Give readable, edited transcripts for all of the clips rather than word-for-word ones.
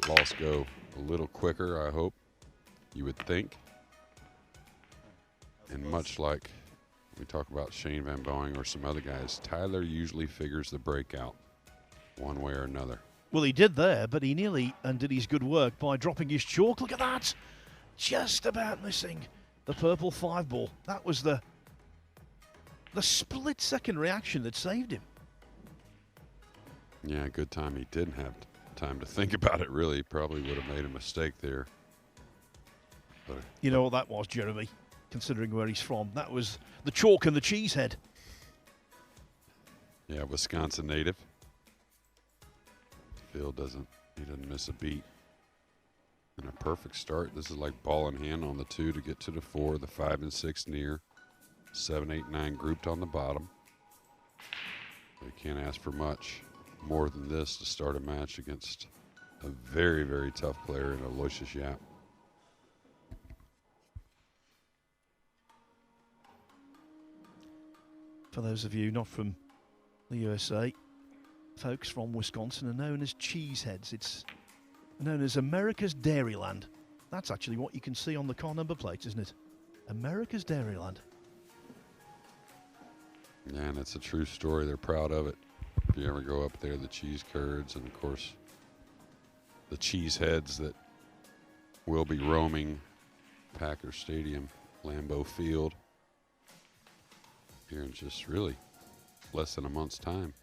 that loss go a little quicker, I hope, you would think. And much like we talk about Shane Van Boeing or some other guys, Tyler usually figures the breakout one way or another. Well, he did there, but he nearly undid his good work by dropping his chalk. Look at that. Just about missing the purple 5-ball. That was the split-second reaction that saved him. Yeah, good time he didn't have time to think about it, really. Probably would have made a mistake there. But you know what that was, Jeremy, considering where he's from? That was the chalk and the cheesehead. Yeah, Wisconsin native. Phil doesn't miss a beat. And a perfect start. This is like ball in hand on the 2 to get to the 4, the 5 and 6 near. 7, 8, 9 grouped on the bottom. They can't ask for much more than this to start a match against a very, very tough player in Aloysius Yapp. For those of you not from the USA, folks from Wisconsin are known as cheeseheads. It's known as America's Dairyland. That's actually what you can see on the car number plates, isn't it? America's Dairyland. Yeah, and it's a true story. They're proud of it. If you ever go up there, the cheese curds and, of course, the cheeseheads that will be roaming Packer Stadium, Lambeau Field, here in just really less than a month's time.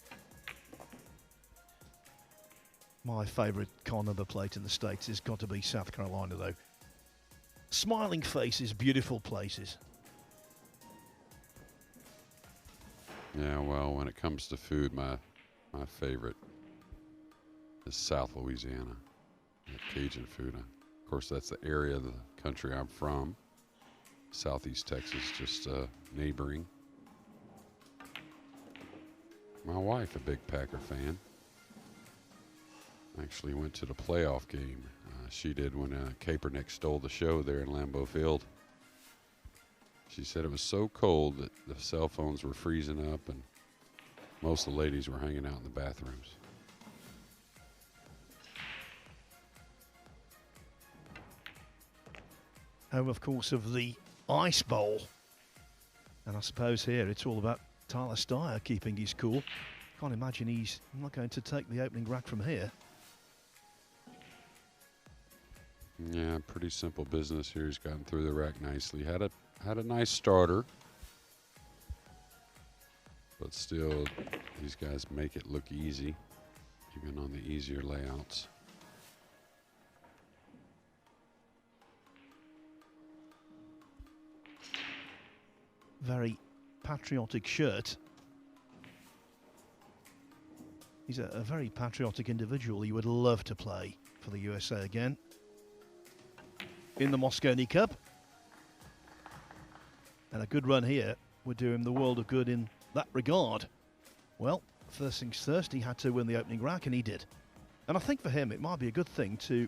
My favourite car number plate in the States has got to be South Carolina, though. Smiling faces, beautiful places. Yeah, well, when it comes to food, my favorite is South Louisiana, Cajun food. Of course, that's the area of the country I'm from. Southeast Texas, just neighboring. My wife, a big Packer fan. Actually went to the playoff game. She did when Kaepernick stole the show there in Lambeau Field. She said it was so cold that the cell phones were freezing up and most of the ladies were hanging out in the bathrooms. Home, of course, of the Ice Bowl. And I suppose here it's all about Tyler Styer keeping his cool. Can't imagine he's not going to take the opening rack from here. Yeah, pretty simple business here. He's gotten through the rack nicely. Had a nice starter. But still, these guys make it look easy, even on the easier layouts. Very patriotic shirt. He's a very patriotic individual. He would love to play for the USA again in the Mosconi Cup. And a good run here would do him the world of good in that regard. Well, first things first, he had to win the opening rack, and he did. And I think for him, it might be a good thing to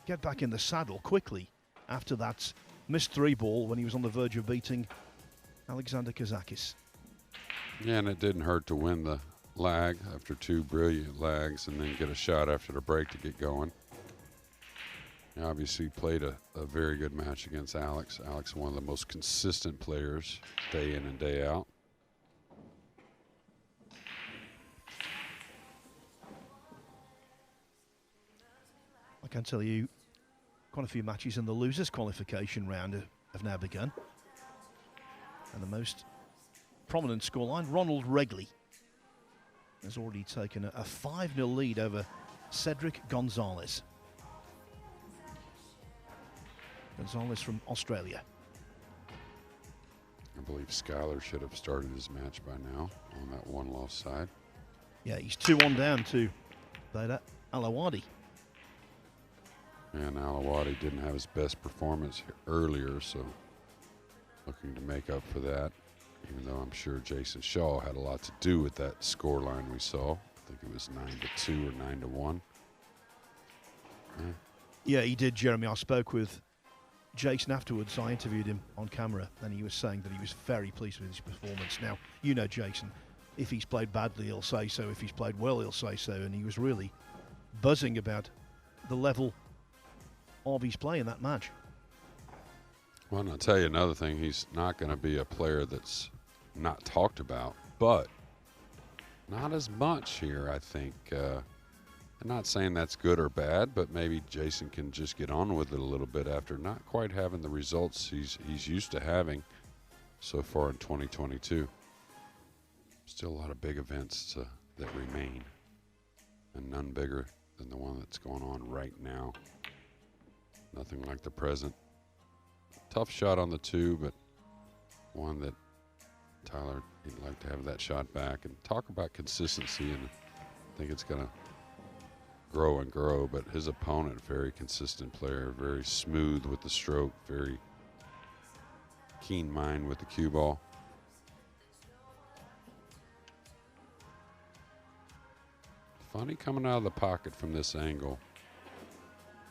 get back in the saddle quickly after that missed 3-ball when he was on the verge of beating Alexander Kazakis. Yeah, and it didn't hurt to win the lag after 2 brilliant lags and then get a shot after the break to get going. He obviously played a very good match against Alex. Alex, one of the most consistent players day in and day out. I can tell you quite a few matches in the losers qualification round have now begun. And the most prominent scoreline, Ronald Regley has already taken a 5-0 lead over Cedric Gonzalez. Gonzalez from Australia. I believe Skyler should have started his match by now on that one-loss side. Yeah, he's 2-1 down to Beda Alawadi. And Alawadi didn't have his best performance earlier, so looking to make up for that, even though I'm sure Jason Shaw had a lot to do with that scoreline we saw. I think it was 9-2 or 9-1. Yeah, he did, Jeremy. I spoke with Jason afterwards. I interviewed him on camera, and he was saying that he was very pleased with his performance. Now, you know Jason, if he's played badly, he'll say so. If he's played well, he'll say so. And he was really buzzing about the level of his play in that match. Well, and I'll tell you another thing. He's not going to be a player that's not talked about, but not as much here, I think. I'm not saying that's good or bad, but maybe Jason can just get on with it a little bit after not quite having the results he's used to having so far in 2022. Still a lot of big events that remain, and none bigger than the one that's going on right now. Nothing like the present. Tough shot on the 2, but one that Tyler, he'd like to have that shot back. And talk about consistency, and I think it's going to grow and grow, but his opponent, very consistent player, very smooth with the stroke, very keen mind with the cue ball. Funny coming out of the pocket from this angle.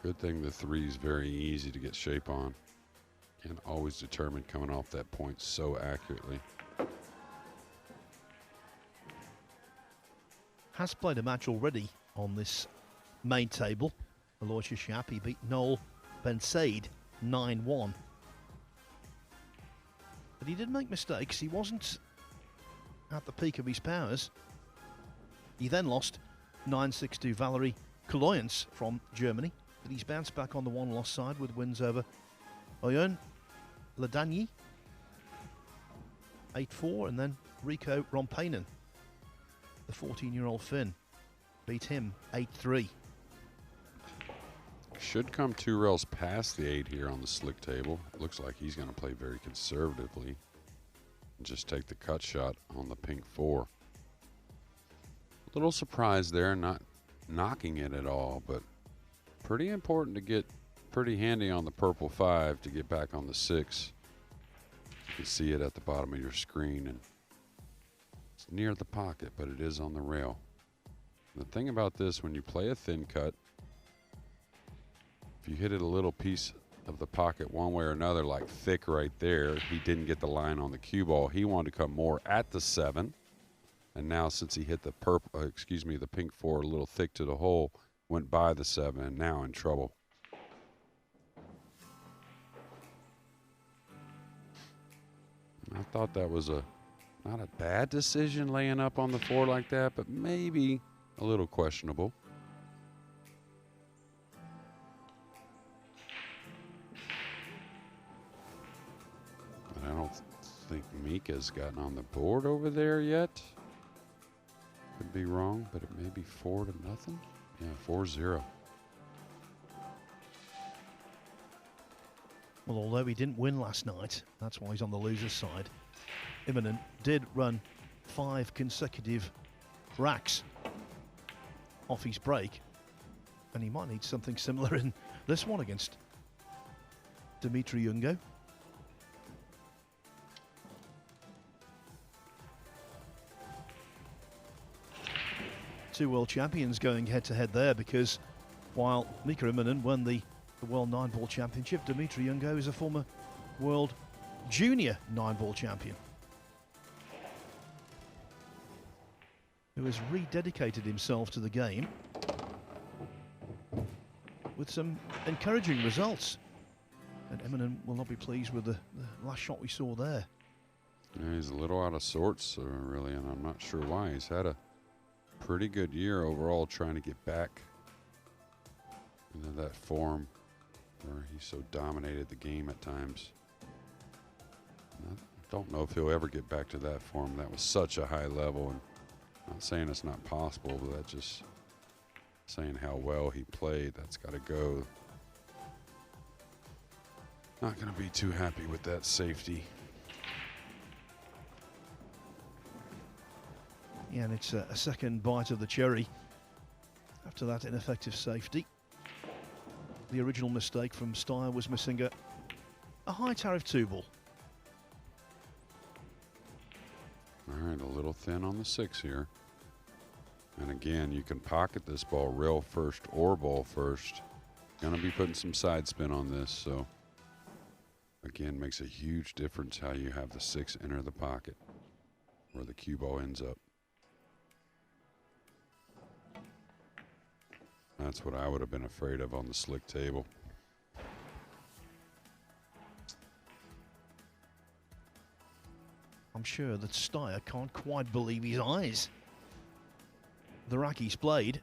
Good thing the 3 is very easy to get shape on. Can't always determine coming off that point so accurately. Has played a match already on this main table. Aloysius Yapp, he beat Noel Ben Said 9-1. But he did make mistakes. He wasn't at the peak of his powers. He then lost 9-6 to Valerie Koloyans from Germany. But he's bounced back on the one-loss side with wins over Oyun Ladany 8-4, and then Rico Rompainen, the 14-year-old Finn, beat him 8-3. Should come 2 rails past the 8 here on the slick table. It looks like he's going to play very conservatively and just take the cut shot on the pink 4. A little surprised there, not knocking it at all, but pretty important to get pretty handy on the purple 5 to get back on the 6. You can see it at the bottom of your screen, and it's near the pocket, but it is on the rail. The thing about this, when you play a thin cut, if you hit it a little piece of the pocket one way or another, like thick right there, he didn't get the line on the cue ball. He wanted to come more at the 7, and now since he hit the the pink 4 a little thick to the hole, went by the 7, and now in trouble. I thought that was not a bad decision laying up on the 4 like that, but maybe a little questionable. But I don't think Mika's gotten on the board over there yet. Could be wrong, but it may be 4-0. Yeah, 4-0. Well, although he didn't win last night, that's why he's on the loser's side. Immonen did run 5 consecutive racks off his break, and he might need something similar in this one against Dimitri Ungo. Two world champions going head-to-head there, because while Mika Immonen won the World 9-Ball Championship, Dimitri Ungo is a former World Junior 9-Ball Champion who has rededicated himself to the game with some encouraging results. And Immonen will not be pleased with the last shot we saw there. Yeah, he's a little out of sorts, really, and I'm not sure why. He's had a pretty good year overall trying to get back into that form where he so dominated the game at times. I don't know if he'll ever get back to that form. That was such a high level, and I'm not saying it's not possible, but that's just saying how well he played. That's got to go. Not going to be too happy with that safety. Yeah, and it's a second bite of the cherry after that ineffective safety. The original mistake from Styer was missing a high tariff 2-ball. All right, a little thin on the 6 here. And again, you can pocket this ball rail first or ball first. Going to be putting some side spin on this, so again, makes a huge difference how you have the 6 enter the pocket, where the cue ball ends up. That's what I would have been afraid of on the slick table. I'm sure that Styer can't quite believe his eyes. The rack he's played.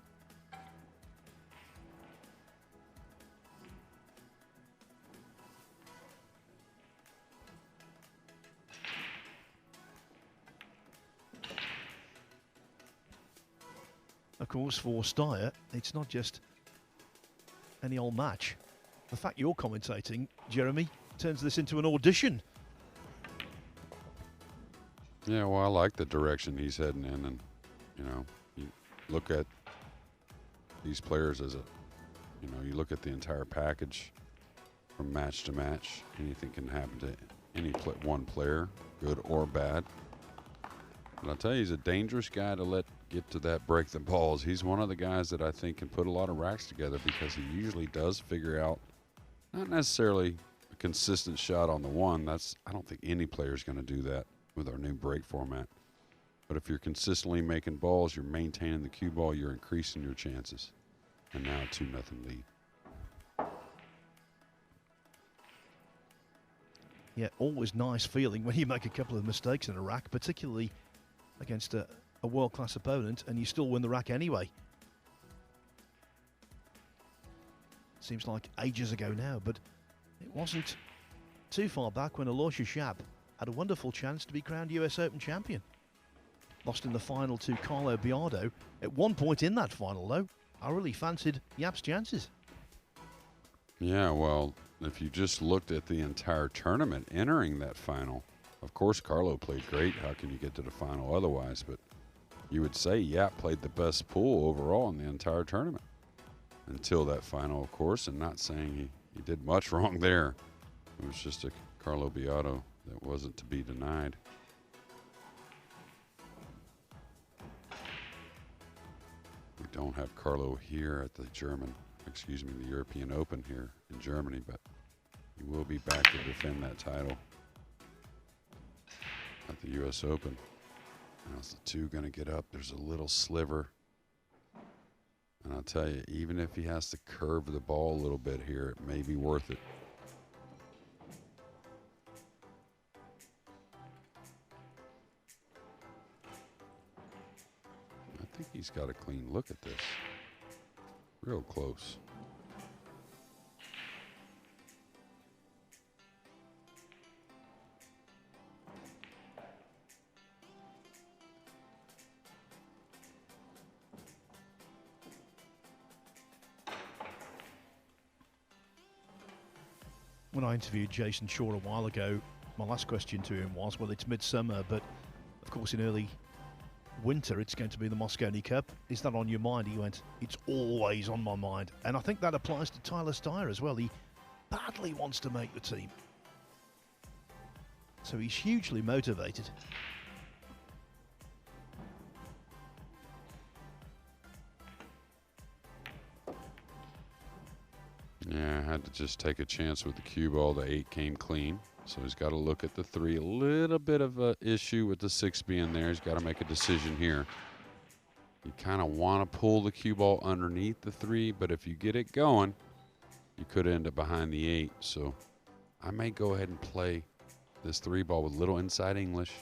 Of course, for Styer, it's not just any old match. The fact you're commentating, Jeremy, turns this into an audition. Yeah, well, I like the direction he's heading in, and you know, you look at these players as you look at the entire package from match to match. Anything can happen to any one player, good or bad. But I'll tell you, he's a dangerous guy to let get to that break the balls. He's one of the guys that I think can put a lot of racks together because he usually does figure out not necessarily a consistent shot on the one. I don't think any player is going to do that with our new break format. But if you're consistently making balls, you're maintaining the cue ball, you're increasing your chances. And now a 2-0 lead. Yeah, always nice feeling when you make a couple of mistakes in a rack, particularly against a world-class opponent, and you still win the rack anyway. Seems like ages ago now, but it wasn't too far back when Aloysius Yapp had a wonderful chance to be crowned US Open champion. Lost in the final to Carlo Biardo. At one point in that final, though, I really fancied Yapp's chances. Yeah, well, if you just looked at the entire tournament entering that final, of course Carlo played great. How can you get to the final otherwise? But you would say Yapp played the best pool overall in the entire tournament until that final, of course, and not saying he did much wrong there. It was just a Carlo Biardo that wasn't to be denied. We don't have Carlo here at the European Open here in Germany, but he will be back to defend that title at the US Open. How's the two going to get up? There's a little sliver. And I'll tell you, even if he has to curve the ball a little bit here, it may be worth it. I think he's got a clean look at this. Real close. When I interviewed Jason Shaw a while ago, my last question to him was, well, it's midsummer, but of course in early winter it's going to be the Mosconi Cup. Is that on your mind? He went, it's always on my mind. And I think that applies to Tyler Styer as well. He badly wants to make the team. So he's hugely motivated. Yeah, I had to just take a chance with the cue ball. The 8 came clean. So he's got to look at the 3. A little bit of an issue with the 6 being there. He's got to make a decision here. You kind of want to pull the cue ball underneath the 3, but if you get it going, you could end up behind the 8. So I may go ahead and play this 3 ball with a little inside English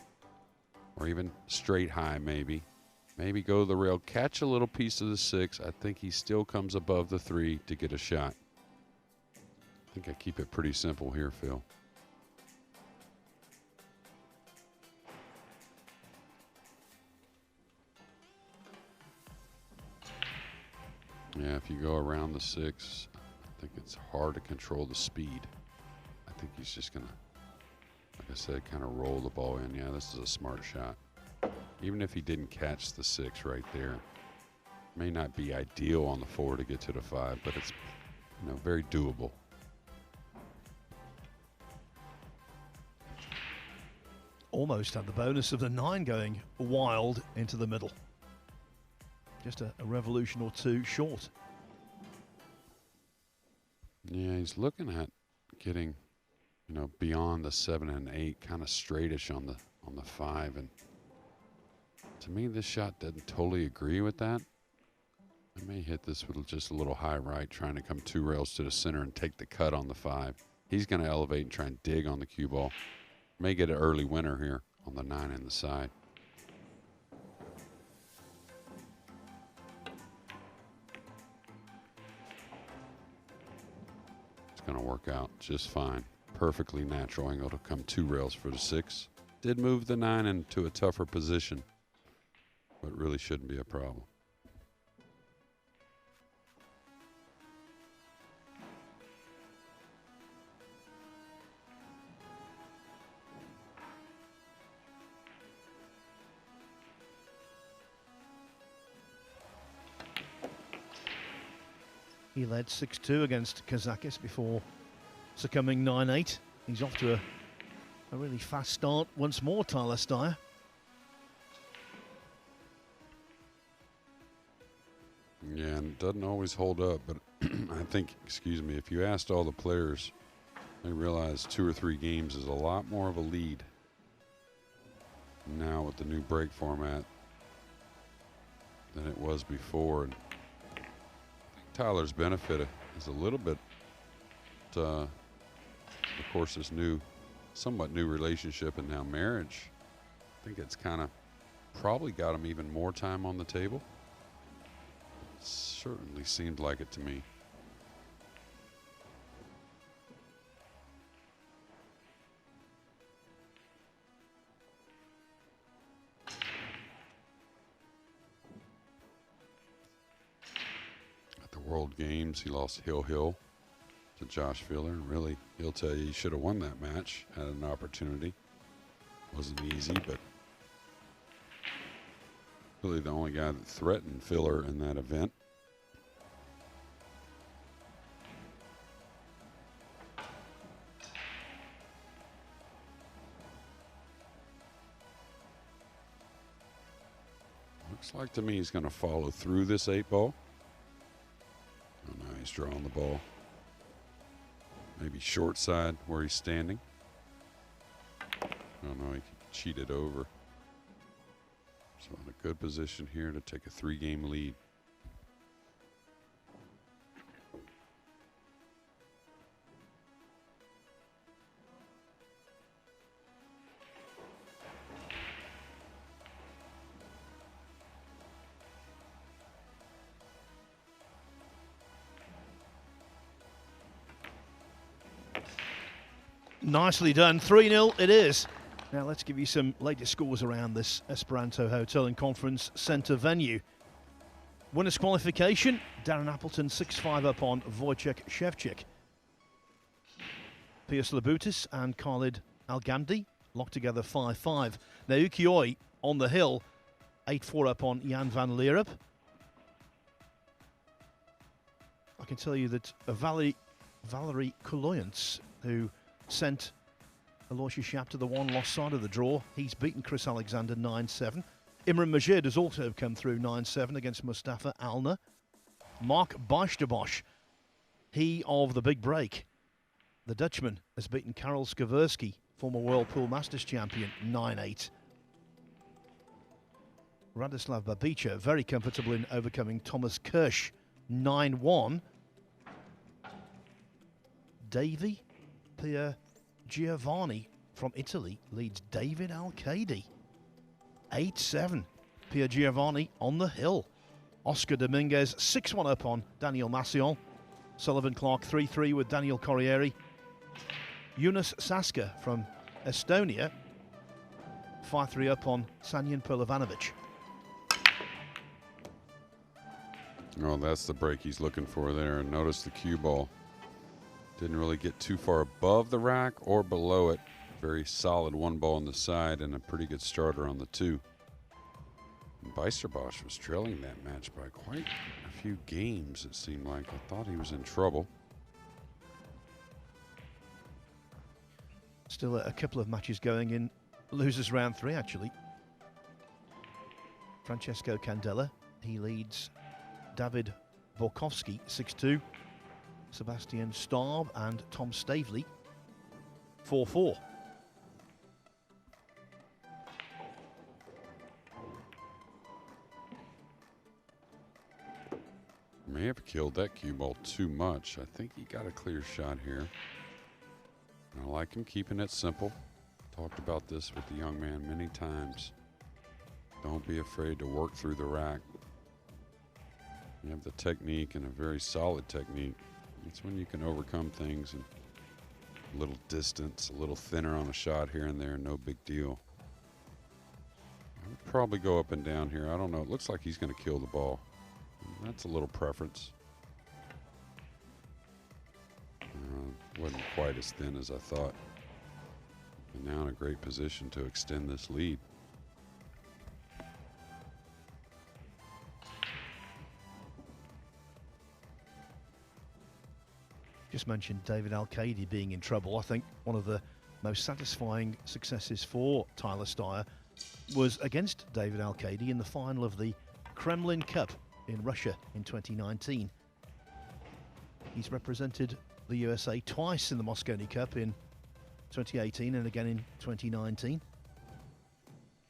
or even straight high maybe. Maybe go to the rail, catch a little piece of the 6. I think he still comes above the 3 to get a shot. I think I keep it pretty simple here, Phil. Yeah, if you go around the 6, I think it's hard to control the speed. I think he's just going to, like I said, kind of roll the ball in. Yeah, this is a smart shot. Even if he didn't catch the 6 right there, may not be ideal on the 4 to get to the 5, but it's, very doable. Almost had the bonus of the 9 going wild into the middle. Just a revolution or 2 short. Yeah, he's looking at getting, beyond the 7 and 8, kind of straightish on the 5, and to me, this shot doesn't totally agree with that. I may hit this with just a little high right, trying to come 2 rails to the center and take the cut on the 5. He's going to elevate and try and dig on the cue ball. May get an early winner here on the 9 and the side. It's going to work out just fine. Perfectly natural angle to come 2 rails for the 6. Did move the 9 into a tougher position, but really shouldn't be a problem. He led 6-2 against Kazakis before succumbing 9-8. He's off to a really fast start once more, Tyler Styer. Yeah, and it doesn't always hold up, but I think, excuse me, if you asked all the players, they realize 2 or 3 games is a lot more of a lead now with the new break format than it was before. And I think Tyler's benefit is a little bit, of course, this somewhat new relationship and now marriage. I think it's kind of probably got him even more time on the table. It certainly seemed like it to me. At the World Games, he lost Hill to Josh Filler, and really, he'll tell you he should have won that match, had an opportunity. Wasn't easy, but really the only guy that threatened Filler in that event. Looks like to me he's going to follow through this 8 ball. Oh no, he's drawing the ball. Maybe short side where he's standing. Oh no, he cheated over. So in a good position here to take a 3-game lead. Nicely done. 3-0 it is. Now let's give you some latest scores around this Esperanto Hotel and Conference Centre venue. Winners qualification, Darren Appleton 6-5 up on Wojciech Shevchik. Piers Labutis and Khalid Al-Gamdi locked together 5-5. Naoki Oi on the hill, 8-4 up on Jan van Leerup. I can tell you that Valerie Kuloyance, who sent Aloysius Yapp to the one-loss side of the draw. He's beaten Chris Alexander 9-7. Imran Majid has also come through 9-7 against Mustafa Alner. Mark Bijsterbosch, he of the big break. The Dutchman has beaten Karel Skaversky, former World Pool Masters champion, 9-8. Radislav Babica very comfortable in overcoming Thomas Kirsch, 9-1. Davy Pier Giovanni from Italy leads David Alcadi. 8-7. Pier Giovanni on the hill. Oscar Dominguez 6-1 up on Daniel Maciol. Sullivan Clark 3-3 with Daniel Corrieri. Yunus Saska from Estonia 5-3 up on Sanyan Polovanovic. Oh, that's the break he's looking for there. And notice the cue ball didn't really get too far above the rack or below it. Very solid 1 ball on the side and a pretty good starter on the 2. Bijsterbosch was trailing that match by quite a few games, it seemed like. I thought he was in trouble. Still a couple of matches going in losers round 3, actually. Francesco Candela, he leads David Borkowski 6-2. Sebastian Starb and Tom Stavely 4-4. May have killed that cue ball too much. I think he got a clear shot here. I like him keeping it simple. Talked about this with the young man many times. Don't be afraid to work through the rack. You have the technique and a very solid technique. It's when you can overcome things, and a little distance, a little thinner on a shot here and there, no big deal. I would probably go up and down here. I don't know. It looks like he's going to kill the ball. That's a little preference. Wasn't quite as thin as I thought. And now in a great position to extend this lead. Just mentioned David Al-Kaidi being in trouble. I think one of the most satisfying successes for Tyler Styer was against David Al-Kaidi in the final of the Kremlin Cup in Russia in 2019. He's represented the USA twice in the Mosconi Cup in 2018 and again in 2019.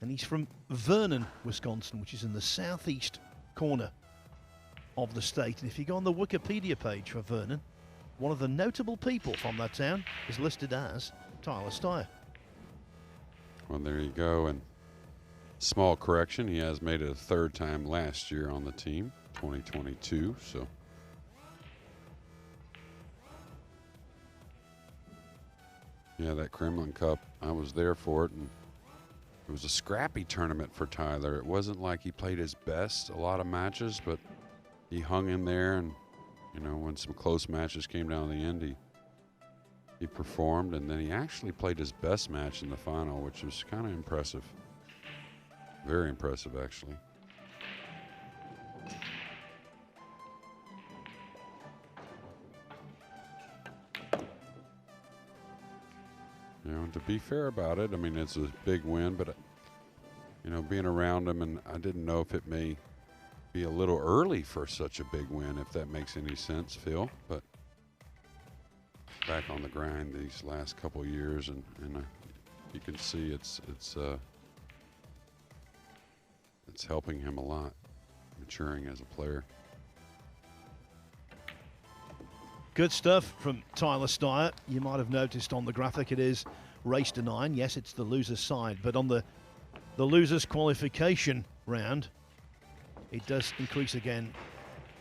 And he's from Vernon, Wisconsin, which is in the southeast corner of the state. And if you go on the Wikipedia page for Vernon, one of the notable people from that town is listed as Tyler Styer. Well, there you go. And small correction, he has made it a third time last year on the team, 2022. So yeah, that Kremlin Cup, I was there for it, and it was a scrappy tournament for Tyler. It wasn't like he played his best a lot of matches, but he hung in there, and you know, when some close matches came down to the end, he performed, and then he actually played his best match in the final, which was kind of impressive. Very impressive, actually. You know, to be fair about it, I mean, it's a big win, but, you know, being around him, and I didn't know if it may be a little early for such a big win, if that makes any sense, Phil. But back on the grind these last couple of years, and you can see it's helping him a lot, maturing as a player. Good stuff from Tyler Styer. You might have noticed on the graphic it is race to 9. Yes, it's the loser's side, but on the loser's qualification round, it does increase again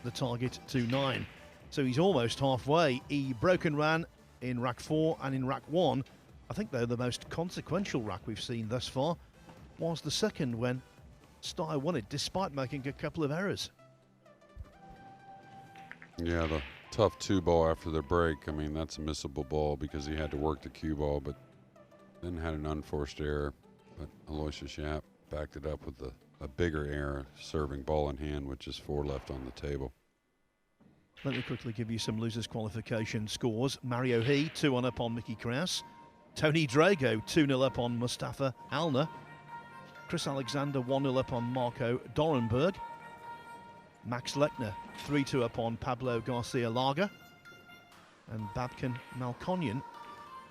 the target to 9. So he's almost halfway. He broke and ran in rack 4 and in rack 1. I think they're the most consequential rack we've seen thus far. Was the second when Styer won it, despite making a couple of errors. Yeah, the tough 2-ball after the break. I mean, that's a missable ball because he had to work the cue ball, but then had an unforced error. But Aloysius Yapp backed it up with a bigger error, serving ball in hand, which is 4 left on the table. Let me quickly give you some losers qualification scores. Mario He, 2-1 up on Mickey Kraus. Tony Drago, 2-0 up on Mustafa Alner. Chris Alexander, 1-0 up on Marco Dorenberg. Max Lechner, 3-2 up on Pablo Garcia Laga. And Babkan Malkonyan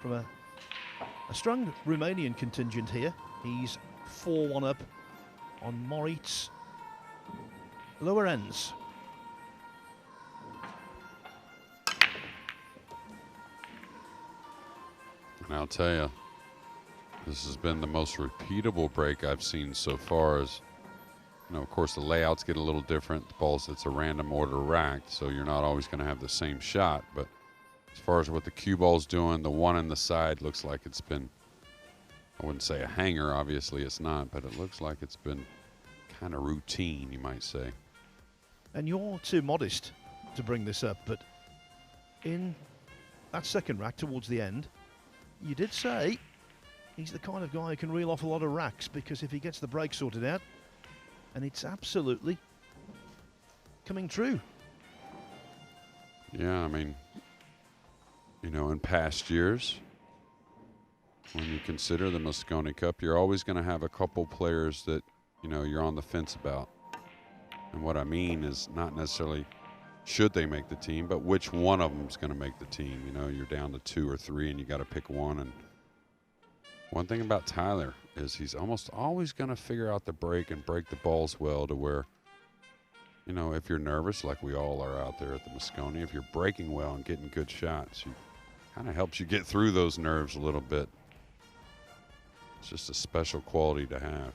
from a strong Romanian contingent here. He's 4-1 up on Moritz Lorenz. And I'll tell you, this has been the most repeatable break I've seen so far. As you know, of course, the layouts get a little different. The balls, it's a random order racked, so you're not always going to have the same shot. But as far as what the cue ball's doing, the one in the side looks like it's been, I wouldn't say a hanger, obviously it's not, but it looks like it's been kind of routine, you might say. And you're too modest to bring this up, but in that second rack towards the end, you did say he's the kind of guy who can reel off a lot of racks, because if he gets the break sorted out, and it's absolutely coming true. Yeah, I mean, you know, in past years, when you consider the Mosconi Cup, you're always going to have a couple players that, you know, you're on the fence about. And what I mean is not necessarily should they make the team, but which one of them is going to make the team. You know, you're down to 2 or 3 and you got to pick one. And one thing about Tyler is he's almost always going to figure out the break and break the balls well, to where you know, if you're nervous, like we all are out there at the Moscone, if you're breaking well and getting good shots, you kind of helps you get through those nerves a little bit. It's just a special quality to have.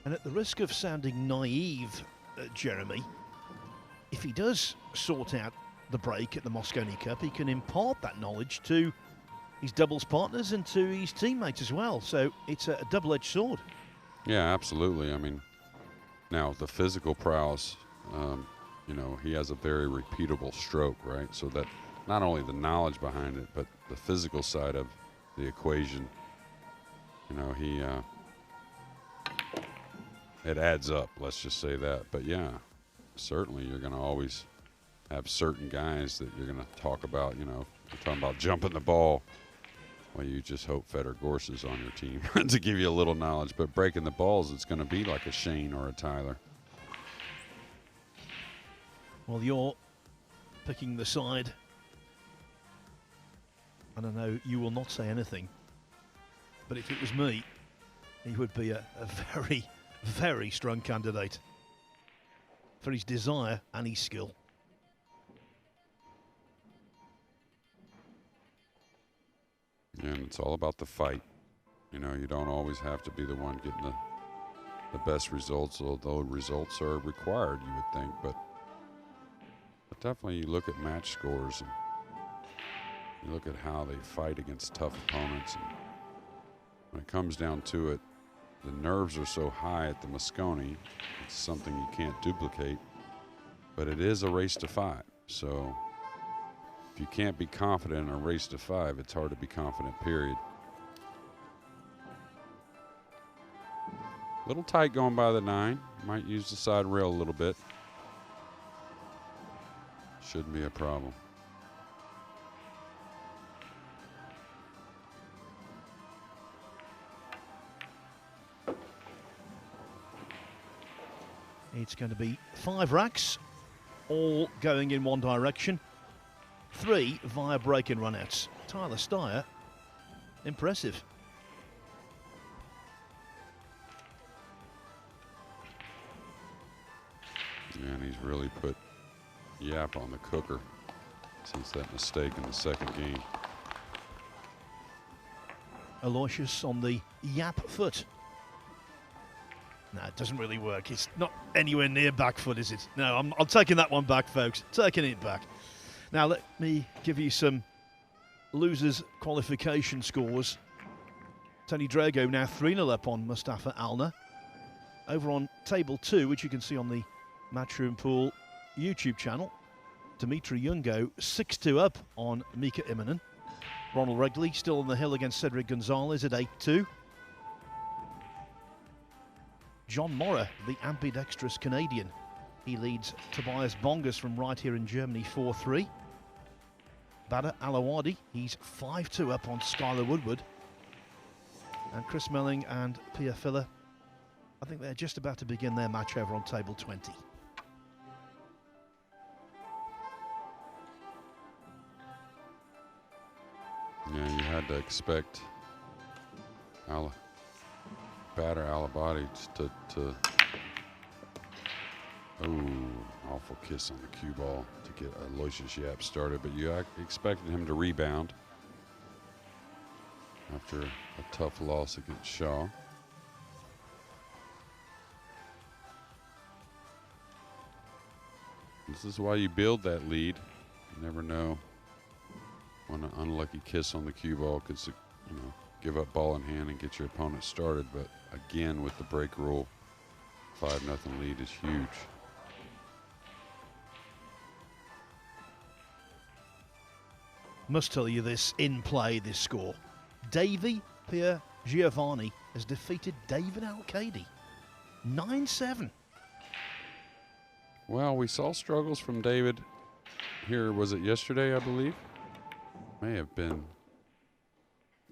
And at the risk of sounding naive, Jeremy, if he does sort out the break at the Moscone Cup, he can impart that knowledge to his doubles partners and to his teammates as well. So it's a double-edged sword. Yeah, absolutely. I mean, now the physical prowess, you know, he has a very repeatable stroke, right? So that not only the knowledge behind it, but the physical side of the equation, you know, it adds up, let's just say that. But yeah, certainly you're going to always have certain guys that you're going to talk about, you know, you're talking about jumping the ball. Well, you just hope Feder Gorse is on your team to give you a little knowledge. But breaking the balls, it's going to be like a Shane or a Tyler. Well, you're picking the side, and I know you will not say anything, but if it was me, he would be a very, very strong candidate for his desire and his skill. And it's all about the fight. You know, you don't always have to be the one getting the best results, although results are required, you would think. But definitely you look at match scores and you look at how they fight against tough opponents. And when it comes down to it, the nerves are so high at the Moscone, it's something you can't duplicate. But it is a race to 5. So if you can't be confident in a race to 5, it's hard to be confident, period. A little tight going by the 9. Might use the side rail a little bit. Shouldn't be a problem. It's going to be 5 racks, all going in one direction. 3 via break-in run-outs. Tyler Styer, impressive. Yeah, and he's really put Yapp on the cooker since that mistake in the second game. Aloysius on the Yapp foot. No, it doesn't really work. It's not anywhere near back foot, is it? No, I'm taking that one back, folks. Taking it back. Now, let me give you some losers' qualification scores. Tony Drago now 3-0 up on Mustafa Alner. Over on table 2, which you can see on the Matchroom Pool YouTube channel, Dimitri Youngo 6-2 up on Mika Immonen. Ronald Wrigley still on the hill against Cedric Gonzalez at 8-2. John Morra, the ambidextrous Canadian, he leads Tobias Bongas from right here in Germany 4-3. Badr Alawadi, he's 5-2 up on Skylar Woodward. And Chris Melling and Pia Filler, I think they're just about to begin their match over on table 20. Yeah, you had to expect Badr Alawadi to awful kiss on the cue ball to get Aloysius Yapp started, but you expected him to rebound after a tough loss against Shaw. This is why you build that lead. You never know when an unlucky kiss on the cue ball could, you know, give up ball in hand and get your opponent started. But again, with the break rule, 5-0 lead is huge. Must tell you this in play, this score. Davy Pierre Giovanni has defeated David Al-Kadi 9-7. Well, we saw struggles from David here. Was it yesterday, I believe? May have been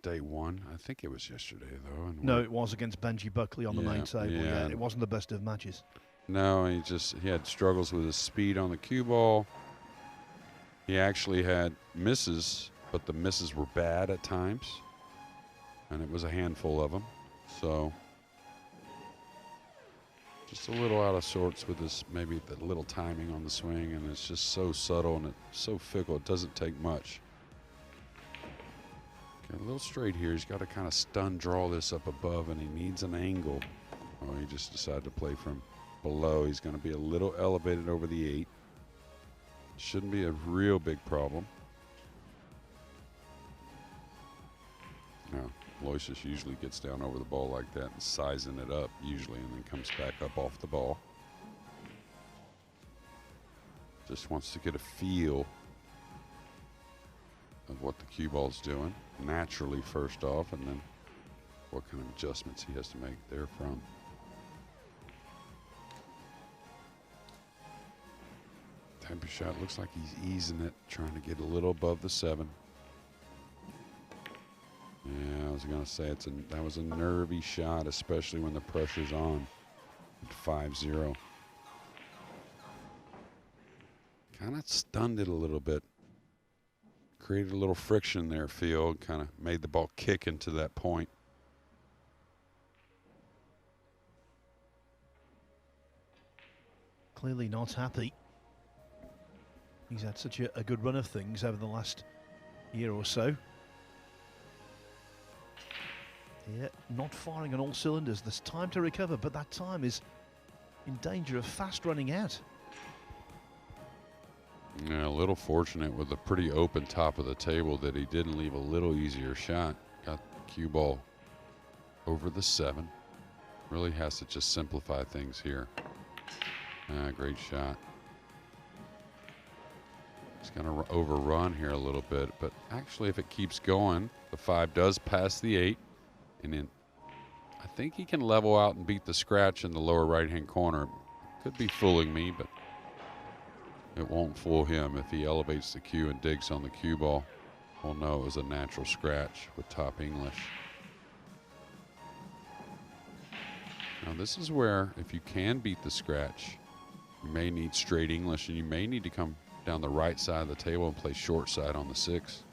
day 1. I think it was yesterday, though. And no, it was against Benji Buckley on the main table. Yeah, it wasn't the best of matches. No, he had struggles with his speed on the cue ball. He actually had misses, but the misses were bad at times. and it was a handful of them. So just a little out of sorts with this, maybe the little timing on the swing, and it's just so subtle and it's so fickle. It doesn't take much. Okay, a little straight here. He's got to kind of stun draw this up above, and he needs an angle. Oh, he just decided to play from below. He's going to be a little elevated over the 8. Shouldn't be a real big problem. Now, Aloysius usually gets down over the ball like that and sizing it up usually, and then comes back up off the ball. Just wants to get a feel of what the cue ball's doing naturally first off, and then what kind of adjustments he has to make therefrom. Type of shot looks like he's easing it, trying to get a little above the 7. Yeah, I was going to say that was a nervy shot, especially when the pressure's on at 5-0. Kind of stunned it a little bit. Created a little friction there, Field. Kind of made the ball kick into that point. Clearly not happy. He's had such a good run of things over the last year or so. Yeah, not firing on all cylinders. There's time to recover, but that time is in danger of fast running out. Yeah, a little fortunate with a pretty open top of the table that he didn't leave a little easier shot. Got the cue ball over the 7. Really has to just simplify things here. Great shot. He's going to overrun here a little bit, but actually if it keeps going, the 5 does pass the 8. And then I think he can level out and beat the scratch in the lower right-hand corner. Could be fooling me, but it won't fool him. If he elevates the cue and digs on the cue ball, we'll know it was a natural scratch with top English. Now this is where, if you can beat the scratch, you may need straight English, and you may need to come down the right side of the table and play short side on the 6.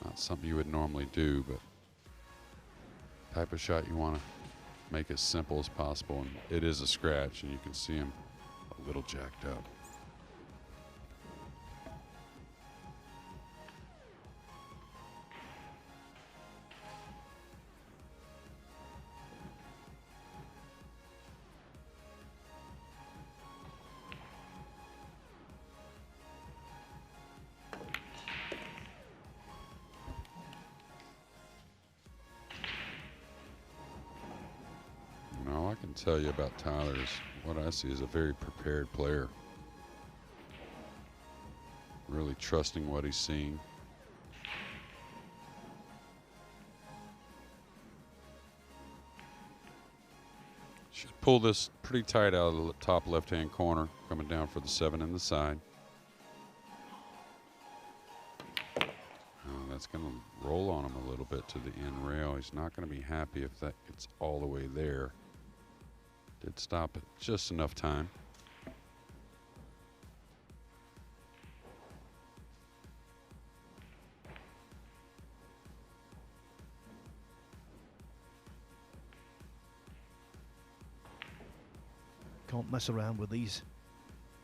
Not something you would normally do, but type of shot you want to make as simple as possible, and it is a scratch, and you can see him a little jacked up. All I can tell you about Tyler is what I see is a very prepared player. Really trusting what he's seeing. Should pull this pretty tight out of the top left-hand corner, coming down for the 7 in the side. That's going to roll on him a little bit to the end rail. He's not going to be happy if that gets all the way there. Did stop at just enough time. Can't mess around with these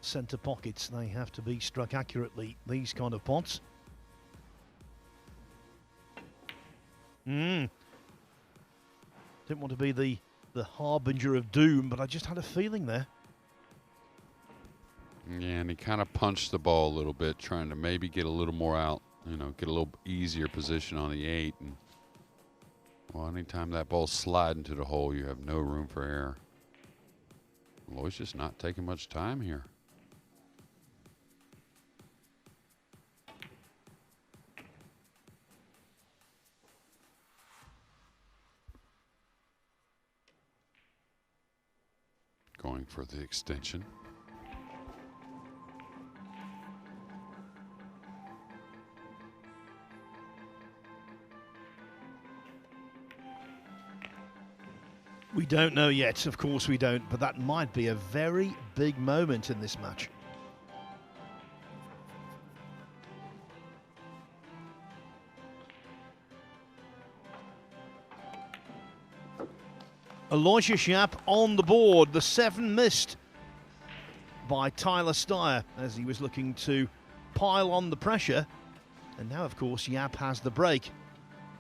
centre pockets. They have to be struck accurately, these kind of pots. Didn't want to be the harbinger of doom, but I just had a feeling there. Yeah, and he kind of punched the ball a little bit, trying to maybe get a little more out, get a little easier position on the 8. And, well, anytime that ball's sliding to the hole, you have no room for error. Aloysius not taking much time here. Going for the extension. We don't know yet, of course we don't, but that might be a very big moment in this match. Aloysius Yapp on the board. The 7 missed by Tyler Styer as he was looking to pile on the pressure. And now, of course, Yapp has the break,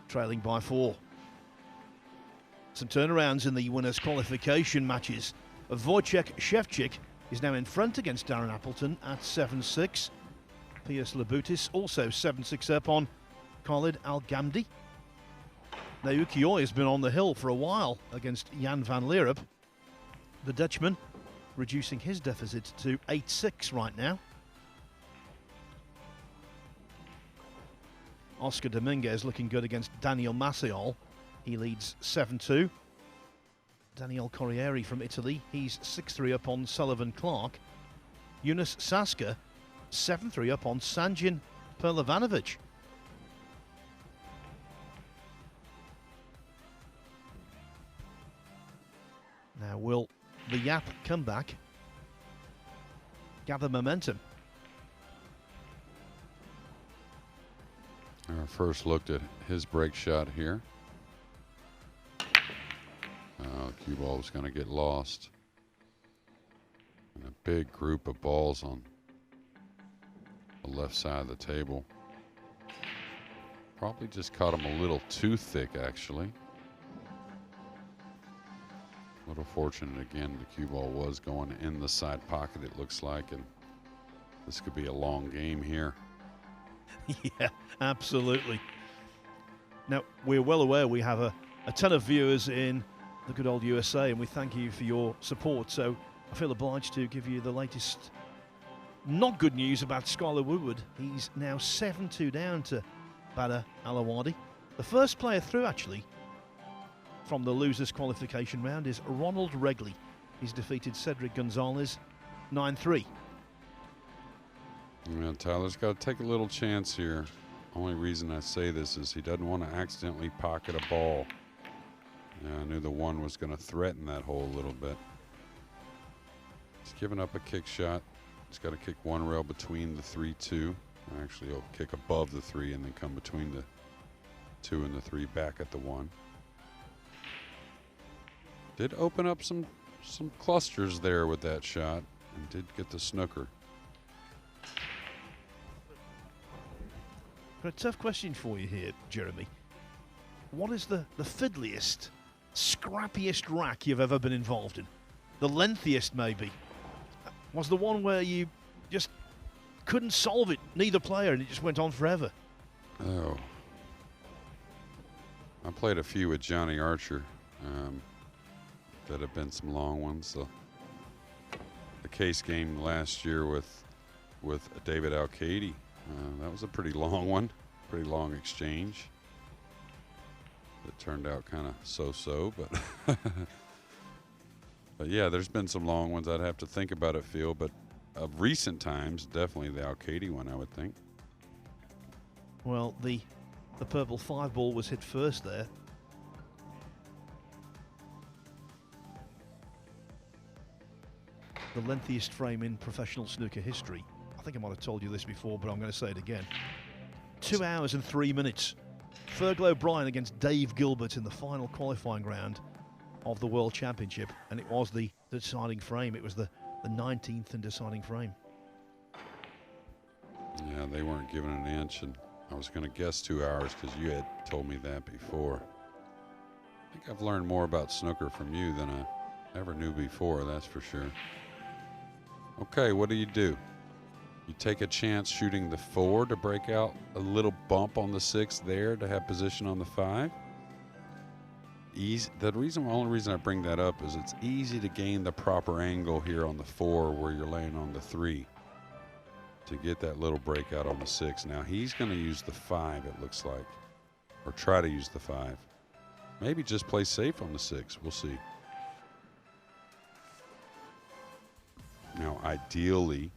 trailing by 4. Some turnarounds in the winners' qualification matches. Wojciech Szewczyk is now in front against Darren Appleton at 7-6. Piers Labutis also 7-6 up on Khalid Al-Ghamdi. Naoki Oy has been on the hill for a while against Jan van Leerup. The Dutchman reducing his deficit to 8-6 right now. Oscar Dominguez looking good against Daniel Maciol. He leads 7-2. Daniel Corriere from Italy, he's 6-3 up on Sullivan Clark. Yunus Saska 7-3 up on Sanjin Perlavanovic. Now will the Yapp comeback gather momentum? Our first look at his break shot here. Cue ball was going to get lost. And a big group of balls on the left side of the table. Probably just caught him a little too thick, actually. A little fortunate again, the cue ball was going in the side pocket, it looks like, and this could be a long game here. Yeah, absolutely. Now, we're well aware we have a ton of viewers in the good old USA, and we thank you for your support. So I feel obliged to give you the latest not good news about Skylar Woodward. He's now 7-2 down to Badr Alawadi. The first player through, actually, from the losers qualification round is Ronald Regley. He's defeated Cedric Gonzalez 9-3. Yeah, Tyler's got to take a little chance here. Only reason I say this is he doesn't want to accidentally pocket a ball. Yeah, I knew the 1 was going to threaten that hole a little bit. He's giving up a kick shot. He's got to kick 1 rail between the 3-2. Actually, he'll kick above the 3 and then come between the 2 and the 3 back at the 1. Did open up some clusters there with that shot and did get the snooker. Got a tough question for you here, Jeremy. What is the fiddliest, scrappiest rack you've ever been involved in? The lengthiest, maybe? Was the one where you just couldn't solve it, neither player, and it just went on forever? Oh. I played a few with Johnny Archer. That have been some long ones. The case game last year with David Al-Kaidi, that was a pretty long one, pretty long exchange. It turned out kind of so-so, but but yeah, there's been some long ones. I'd have to think about it, Phil, but of recent times, definitely the Al-Kaidi one, I would think. Well, the purple 5 ball was hit first there. The lengthiest frame in professional snooker history. I think I might have told you this before, but I'm going to say it again. 2 hours and 3 minutes. Fergal O'Brien against Dave Gilbert in the final qualifying round of the World Championship, and it was the deciding frame. It was the 19th and deciding frame. Yeah, they weren't giving an inch, and I was going to guess 2 hours because you had told me that before. I think I've learned more about snooker from you than I ever knew before, that's for sure. Okay, what do? You take a chance shooting the 4 to break out a little bump on the 6 there to have position on the 5. Only reason I bring that up is it's easy to gain the proper angle here on the 4 where you're laying on the 3 to get that little breakout on the 6. Now he's going to use the 5, it looks like, or try to use the 5. Maybe just play safe on the 6. We'll see. Now, ideally,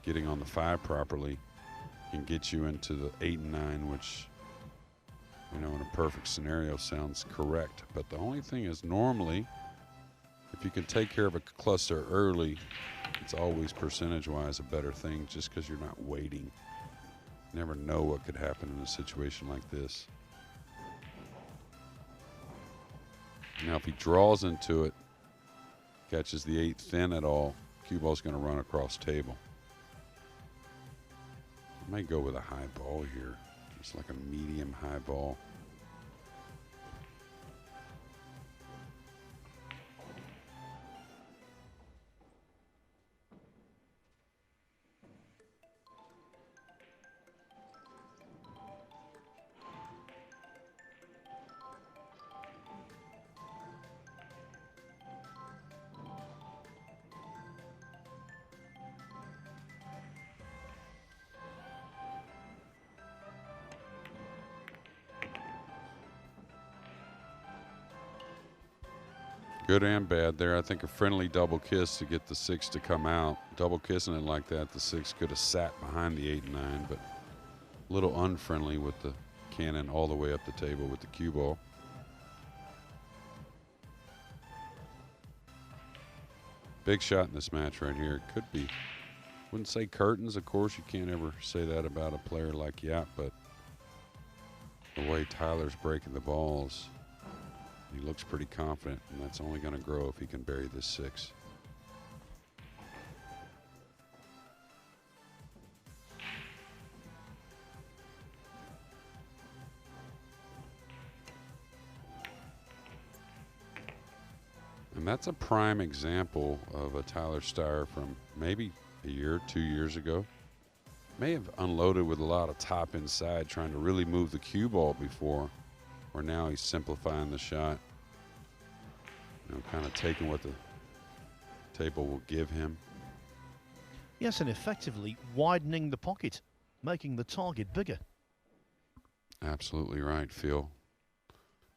getting on the 5 properly can get you into the 8 and 9, which, you know, in a perfect scenario sounds correct. But the only thing is, normally, if you can take care of a cluster early, it's always percentage-wise a better thing just because you're not waiting. You never know what could happen in a situation like this. Now, if he draws into it, catches the 8 thin at all, cue ball's going to run across table. I might go with a high ball here. Just like a medium high ball. Good and bad there. I think a friendly double kiss to get the 6 to come out. Double kissing it like that, the 6 could have sat behind the 8 and 9, but a little unfriendly with the cannon all the way up the table with the cue ball. Big shot in this match right here. It could be, wouldn't say curtains. Of course, you can't ever say that about a player like Yapp, but the way Tyler's breaking the balls, he looks pretty confident, and that's only going to grow if he can bury this 6. And that's a prime example of a Tyler Styer from maybe a year, 2 years ago. May have unloaded with a lot of top inside, trying to really move the cue ball before, where now he's simplifying the shot. You know, kind of taking what the table will give him. Yes, and effectively widening the pocket, making the target bigger. Absolutely right, Phil.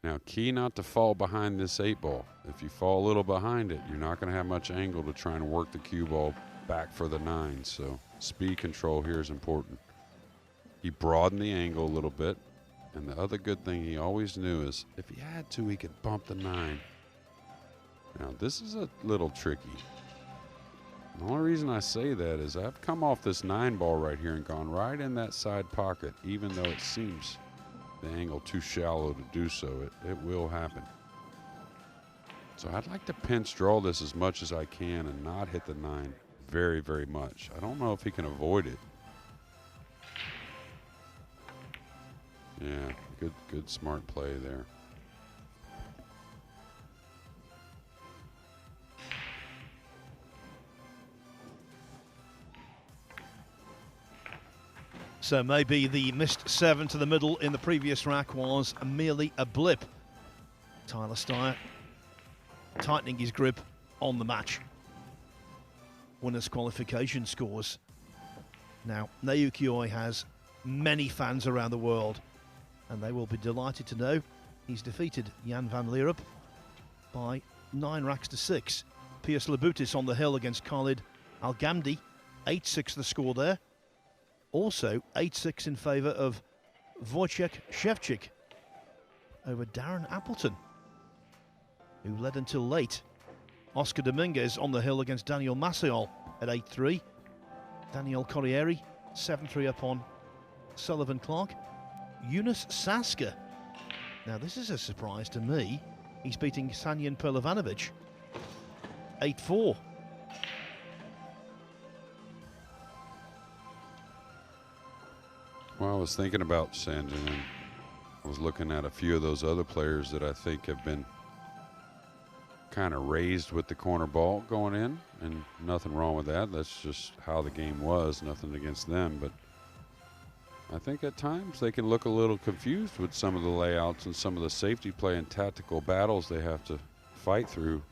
Now, key not to fall behind this 8 ball. If you fall a little behind it, you're not going to have much angle to try and work the cue ball back for the 9. So speed control here is important. He broadened the angle a little bit. And the other good thing he always knew is if he had to, he could bump the 9. Now, this is a little tricky. The only reason I say that is I've come off this 9 ball right here and gone right in that side pocket, even though it seems the angle too shallow to do so. It will happen. So I'd like to pinch draw this as much as I can and not hit the 9 very, very much. I don't know if he can avoid it. Yeah, good smart play there. So maybe the missed 7 to the middle in the previous rack was merely a blip. Tyler Styer tightening his grip on the match. Winners qualification scores. Now, Naoki Oi has many fans around the world, and they will be delighted to know he's defeated Jan van Leerup by 9 racks to 6. Piers Labutis on the hill against Khalid Al-Ghamdi, 8-6 the score there. Also 8-6 in favour of Wojciech Szewczyk over Darren Appleton, who led until late. Oscar Dominguez on the hill against Daniel Maciol at 8-3. Daniel Corrieri 7-3 up on Sullivan Clark. Yunus Saska. Now this is a surprise to me. He's beating Sanjan Perlovanovic 8-4. Well, I was thinking about Sanjan, and I was looking at a few of those other players that I think have been kind of raised with the corner ball going in, and nothing wrong with that. That's just how the game was, nothing against them. But I think at times they can look a little confused with some of the layouts and some of the safety play and tactical battles they have to fight through,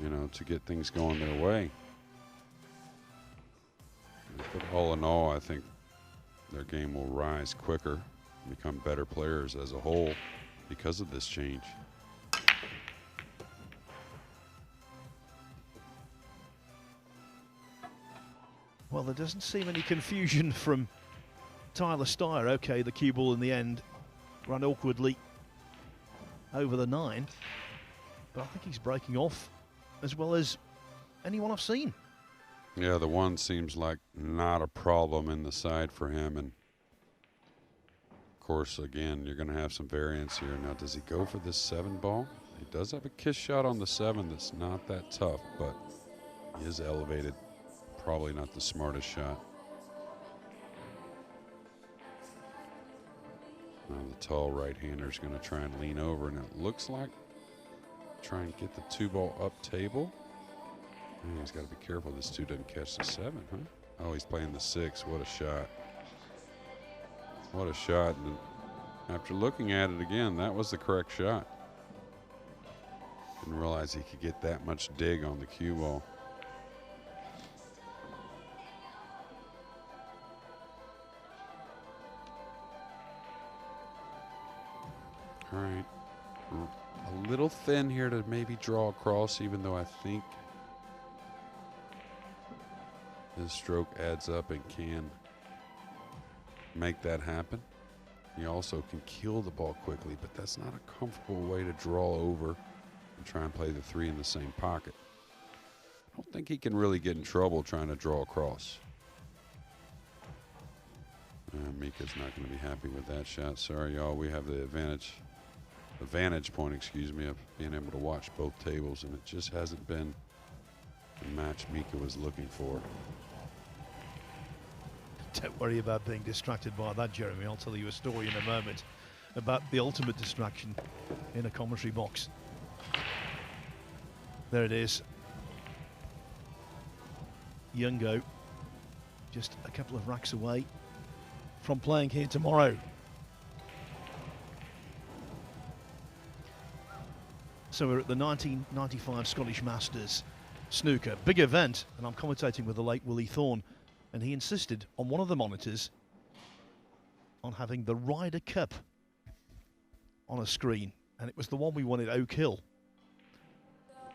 you know, to get things going their way. But all in all, I think their game will rise quicker, become better players as a whole because of this change. Well, there doesn't seem any confusion from Tyler Styer. Okay, the cue ball in the end ran awkwardly over the 9, but I think he's breaking off as well as anyone I've seen. Yeah, the 1 seems like not a problem in the side for him. And, of course, again, you're going to have some variance here. Now, does he go for this 7 ball? He does have a kiss shot on the 7 that's not that tough, but he is elevated. Probably not the smartest shot. Now the tall right-hander is going to try and lean over, and it looks like try and get the 2-ball up table. Man, he's got to be careful this 2 doesn't catch the 7, huh? Oh, he's playing the 6. What a shot. What a shot. And after looking at it again, that was the correct shot. Didn't realize he could get that much dig on the cue ball. All right. A little thin here to maybe draw across, even though I think his stroke adds up and can make that happen. He also can kill the ball quickly, but that's not a comfortable way to draw over and try and play the 3 in the same pocket. I don't think he can really get in trouble trying to draw across. Mika's not going to be happy with that shot. Sorry, y'all. We have the vantage point, excuse me, of being able to watch both tables, and it just hasn't been the match Mika was looking for. Don't worry about being distracted by that, Jeremy. I'll tell you a story in a moment about the ultimate distraction in a commentary box. There it is. Youngo, just a couple of racks away from playing here tomorrow. So we're at the 1995 Scottish Masters snooker. Big event, and I'm commentating with the late Willie Thorne, and he insisted on one of the monitors on having the Ryder Cup on a screen, and it was the one we won at Oak Hill.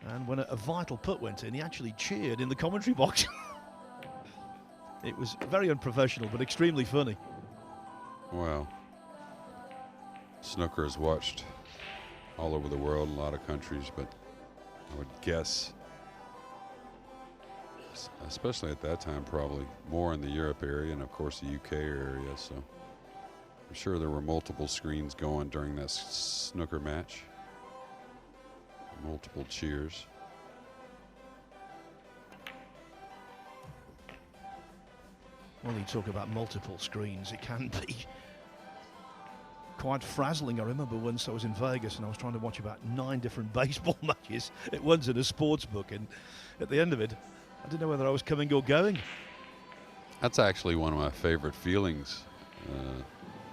And when a vital putt went in, he actually cheered in the commentary box. It was very unprofessional, but extremely funny. Well, snooker is watched all over the world, in a lot of countries, but I would guess, especially at that time, probably more in the Europe area and of course the UK area. So I'm sure there were multiple screens going during that snooker match. Multiple cheers. Well, you talk about multiple screens, it can be quite frazzling. I remember once I was in Vegas and I was trying to watch about 9 different baseball matches at once in a sports book, and at the end of it, I didn't know whether I was coming or going. That's actually one of my favorite feelings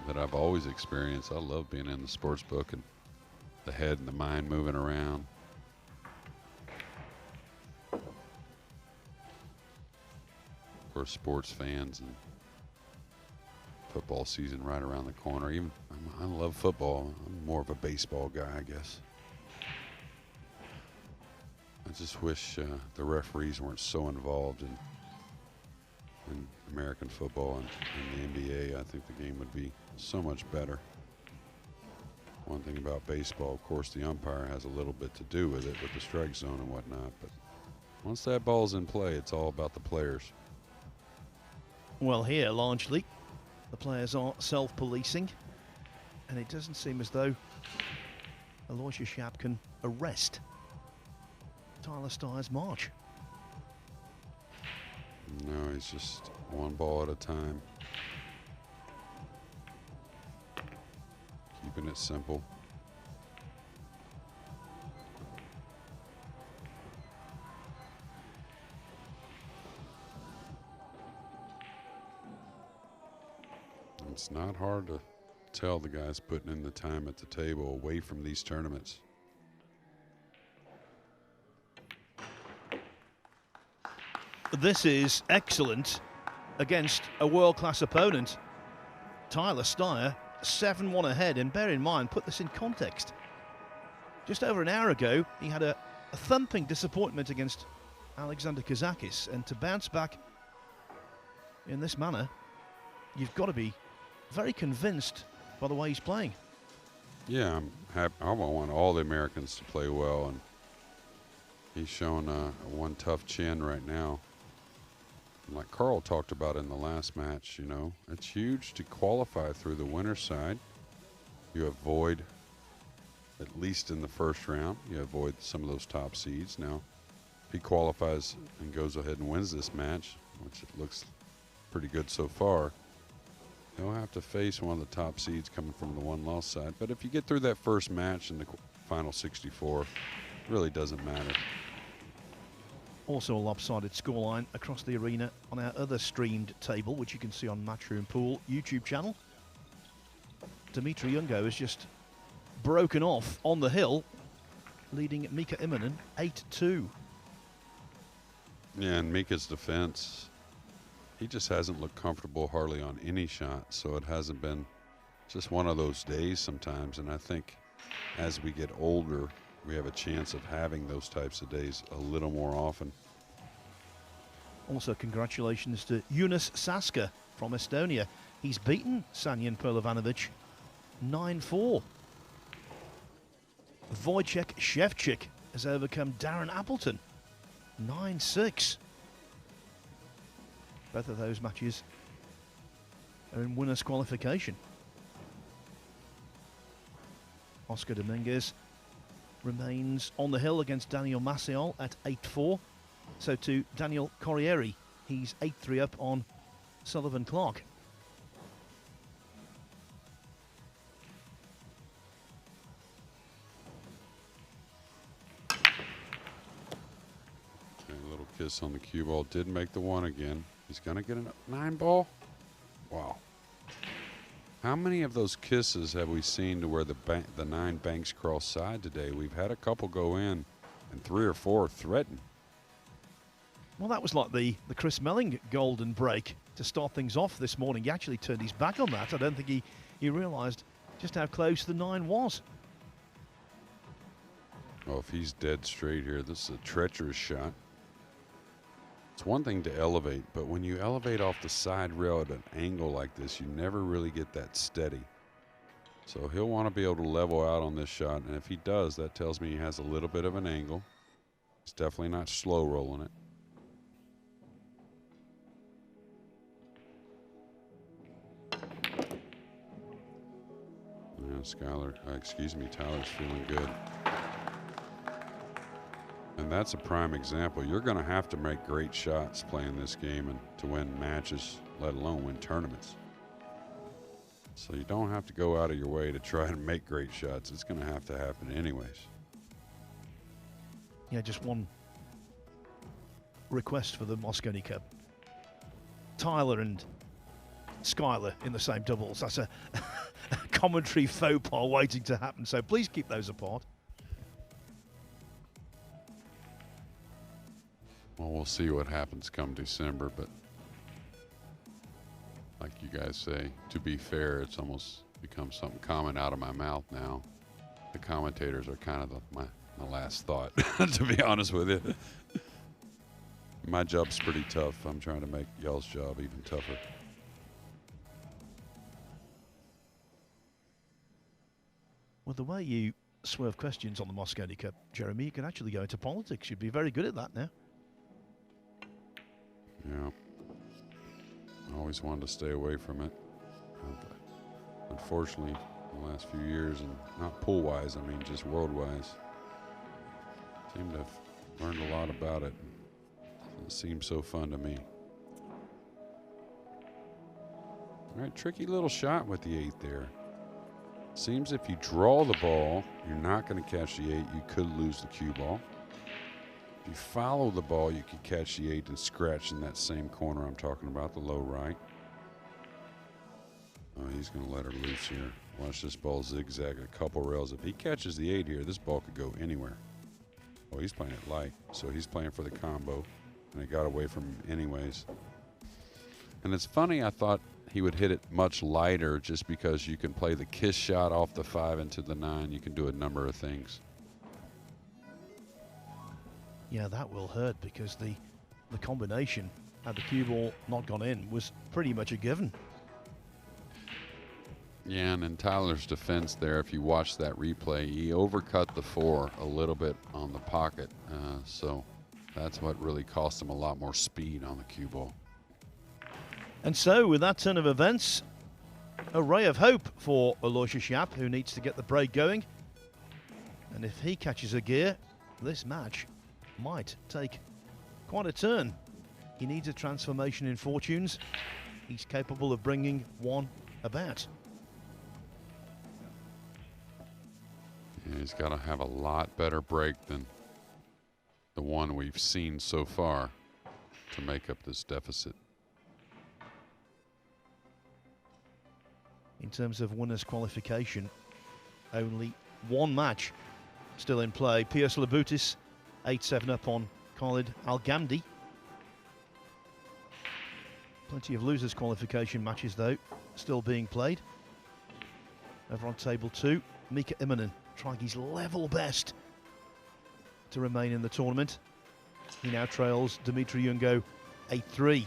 that I've always experienced. I love being in the sports book and the head and the mind moving around. Of course, sports fans and football season right around the corner. Even I love football. I'm more of a baseball guy, I guess. I just wish the referees weren't so involved in American football and the NBA. I think the game would be so much better. One thing about baseball, of course, the umpire has a little bit to do with it, with the strike zone and whatnot. But once that ball's in play, it's all about the players. Well, here, largely, the players are self-policing, and it doesn't seem as though Aloysius Yapp can arrest Tyler Styer's march. No, he's just one ball at a time. Keeping it simple. It's not hard to tell the guys putting in the time at the table away from these tournaments. This is excellent against a world-class opponent. Tyler Styer, 7-1 ahead, and bear in mind, put this in context. Just over an hour ago, he had a thumping disappointment against Alexander Kazakis, and to bounce back in this manner, you've got to be very convinced by the way he's playing. Yeah, I'm happy. I want all the Americans to play well, and he's showing one tough chin right now. And like Carl talked about in the last match, you know, it's huge to qualify through the winner's side. You avoid at least in the first round. You avoid some of those top seeds. Now, if he qualifies and goes ahead and wins this match, which it looks pretty good so far, he'll have to face one of the top seeds coming from the one-loss side. But if you get through that first match in the final 64, it really doesn't matter. Also a lopsided scoreline across the arena on our other streamed table, which you can see on Matchroom Pool YouTube channel. Dimitri Ungo has just broken off on the hill, leading Mika Immonen 8-2. Yeah, and Mika's defense, he just hasn't looked comfortable hardly on any shot, so it hasn't been just one of those days sometimes. And I think as we get older, we have a chance of having those types of days a little more often. Also, congratulations to Yunus Saska from Estonia. He's beaten Sanyan Perlovanovic 9-4. Wojciech Shevchik has overcome Darren Appleton 9-6. Both of those matches are in winners' qualification. Oscar Dominguez remains on the hill against Daniel Maciel at 8-4. So to Daniel Corrieri, he's 8-3 up on Sullivan Clark. A little kiss on the cue ball. Did make the one again. He's going to get a 9 ball. Wow. How many of those kisses have we seen to where the 9 banks cross side today? We've had a couple go in and 3 or 4 threaten. Well, that was like the Chris Melling golden break to start things off this morning. He actually turned his back on that. I don't think he realised just how close the 9 was. Oh, if he's dead straight here, this is a treacherous shot. It's one thing to elevate, but when you elevate off the side rail at an angle like this, you never really get that steady. So he'll want to be able to level out on this shot, and if he does, that tells me he has a little bit of an angle. He's definitely not slow rolling it. Yeah, Tyler's feeling good. And that's a prime example. You're going to have to make great shots playing this game and to win matches, let alone win tournaments. So you don't have to go out of your way to try and make great shots. It's going to happen anyways. Yeah, just one request for the Mosconi Cup. Tyler and Skyler in the same doubles. That's a commentary faux pas waiting to happen. So please keep those apart. Well, we'll see what happens come December, but like you guys say, to be fair, it's almost become something common out of my mouth now. The commentators are kind of my last thought, to be honest with you. My job's pretty tough. I'm trying to make y'all's job even tougher. Well, the way you swerve questions on the Mosconi Cup, Jeremy, you can actually go into politics. You'd be very good at that now. Yeah. I always wanted to stay away from it. Unfortunately, the last few years, and not pool-wise, I mean just world-wise, seem to have learned a lot about it. It seems so fun to me. All right, tricky little shot with the 8 there. Seems if you draw the ball, you're not going to catch the 8. You could lose the cue ball. If you follow the ball, you could catch the 8 and scratch in that same corner I'm talking about, the low right. Oh, he's going to let her loose here. Watch this ball zigzag a couple rails. If he catches the 8 here, this ball could go anywhere. Well, he's playing it light, so he's playing for the combo, and it got away from him anyways. And it's funny, I thought he would hit it much lighter just because you can play the kiss shot off the 5 into the 9. You can do a number of things. Yeah, that will hurt because the combination, had the cue ball not gone in, was pretty much a given. Yeah, and in Tyler's defense there, if you watch that replay, he overcut the 4 a little bit on the pocket. So that's what really cost him a lot more speed on the cue ball. And so, with that turn of events, a ray of hope for Aloysius Yapp, who needs to get the break going. And if he catches a gear, this match might take quite a turn. He needs a transformation in fortunes. He's capable of bringing one about. Yeah, he's got to have a lot better break than the one we've seen so far to make up this deficit. In terms of winners' qualification, only one match still in play. Piers Labutis, 8-7 up on Khalid Al-Ghamdi. Plenty of losers' qualification matches, though, still being played. Over on table 2, Mika Immonen trying his level best to remain in the tournament. He now trails Dimitri Yungo 8-3.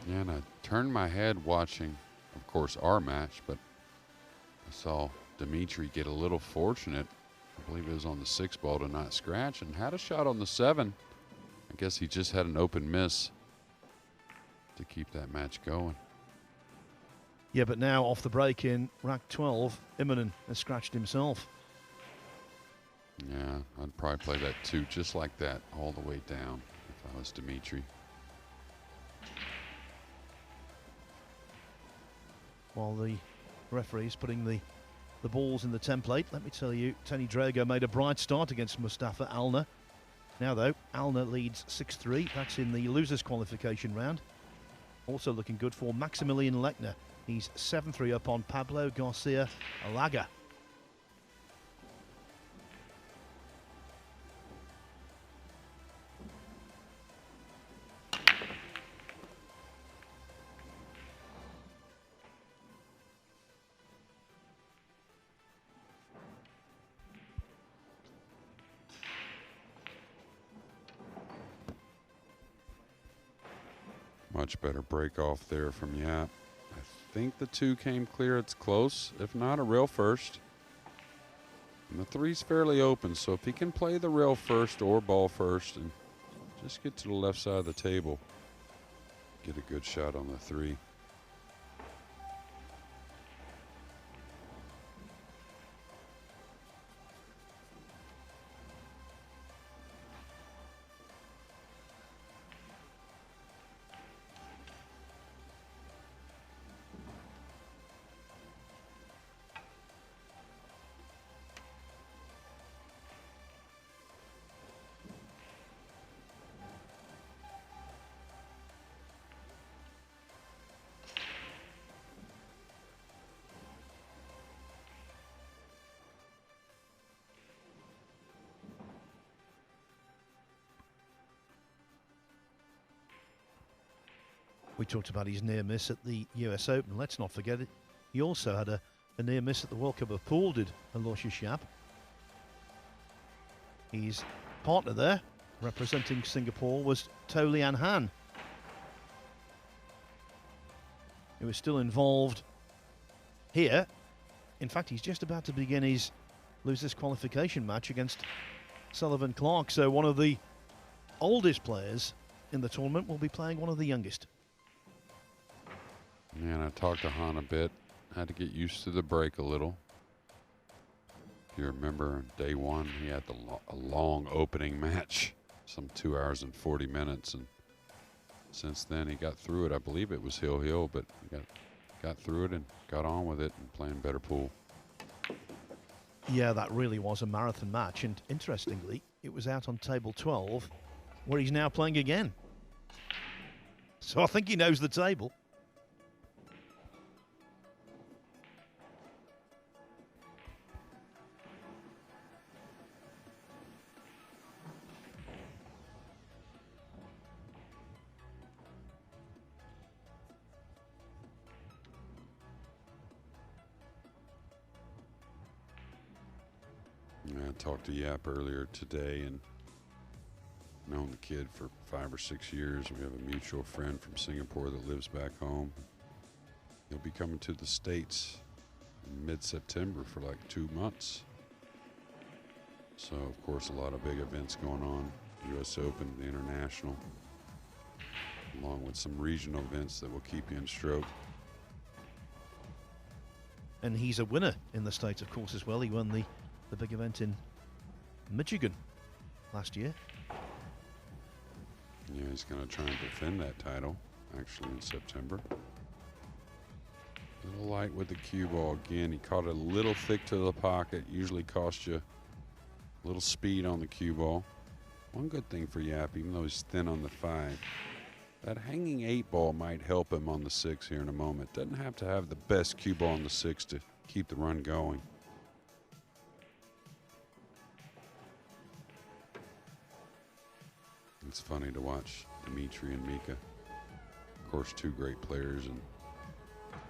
Yeah, and I turned my head watching, of course, our match, but I saw Dimitri get a little fortunate. I believe it was on the 6 ball to not scratch, and had a shot on the 7. I guess he just had an open miss to keep that match going. Yeah, but now off the break in rack 12, Immonen has scratched himself. Yeah, I'd probably play that 2 just like that all the way down if I was Dimitri. While the referee's putting the balls in the template, let me tell you, Tony Drago made a bright start against Mustafa Alner. Now, though, Alner leads 6-3. That's in the losers' qualification round. Also looking good for Maximilian Lechner. He's 7-3 up on Pablo Garcia Alaga. Much better break off there from Yapp. I think the 2 came clear. It's close, if not a rail first. And the 3's fairly open, so if he can play the rail first or ball first and just get to the left side of the table, get a good shot on the 3. We talked about his near miss at the US Open. Let's not forget it. He also had a near miss at the World Cup of Pool, did Aloysius Yapp. His partner there, representing Singapore, was To Lian Han. He was still involved here. In fact, he's just about to begin his losers qualification match against Sullivan Clark. So one of the oldest players in the tournament will be playing one of the youngest. Yeah, and I talked to Han a bit. Had to get used to the break a little. If you remember, day 1, he had a long opening match, some 2 hours and 40 minutes. And since then, he got through it. I believe it was hill, but he got through it and got on with it and playing better pool. Yeah, that really was a marathon match. And interestingly, it was out on table 12, where he's now playing again. So I think he knows the table. I talked to Yapp earlier today and known the kid for 5 or 6 years. We have a mutual friend from Singapore that lives back home. He'll be coming to the States in mid-September for like 2 months. So, of course, a lot of big events going on. US Open, the International, along with some regional events that will keep you in stroke. And he's a winner in the States, of course, as well. He won the the big event in Michigan last year. Yeah, he's going to try and defend that title, actually, in September. A little light with the cue ball again. He caught it a little thick to the pocket. Usually costs you a little speed on the cue ball. One good thing for Yapp, even though he's thin on the 5, that hanging 8 ball might help him on the 6 here in a moment. Doesn't have to have the best cue ball on the 6 to keep the run going. It's funny to watch Dimitri and Mika. Of course, 2 great players, and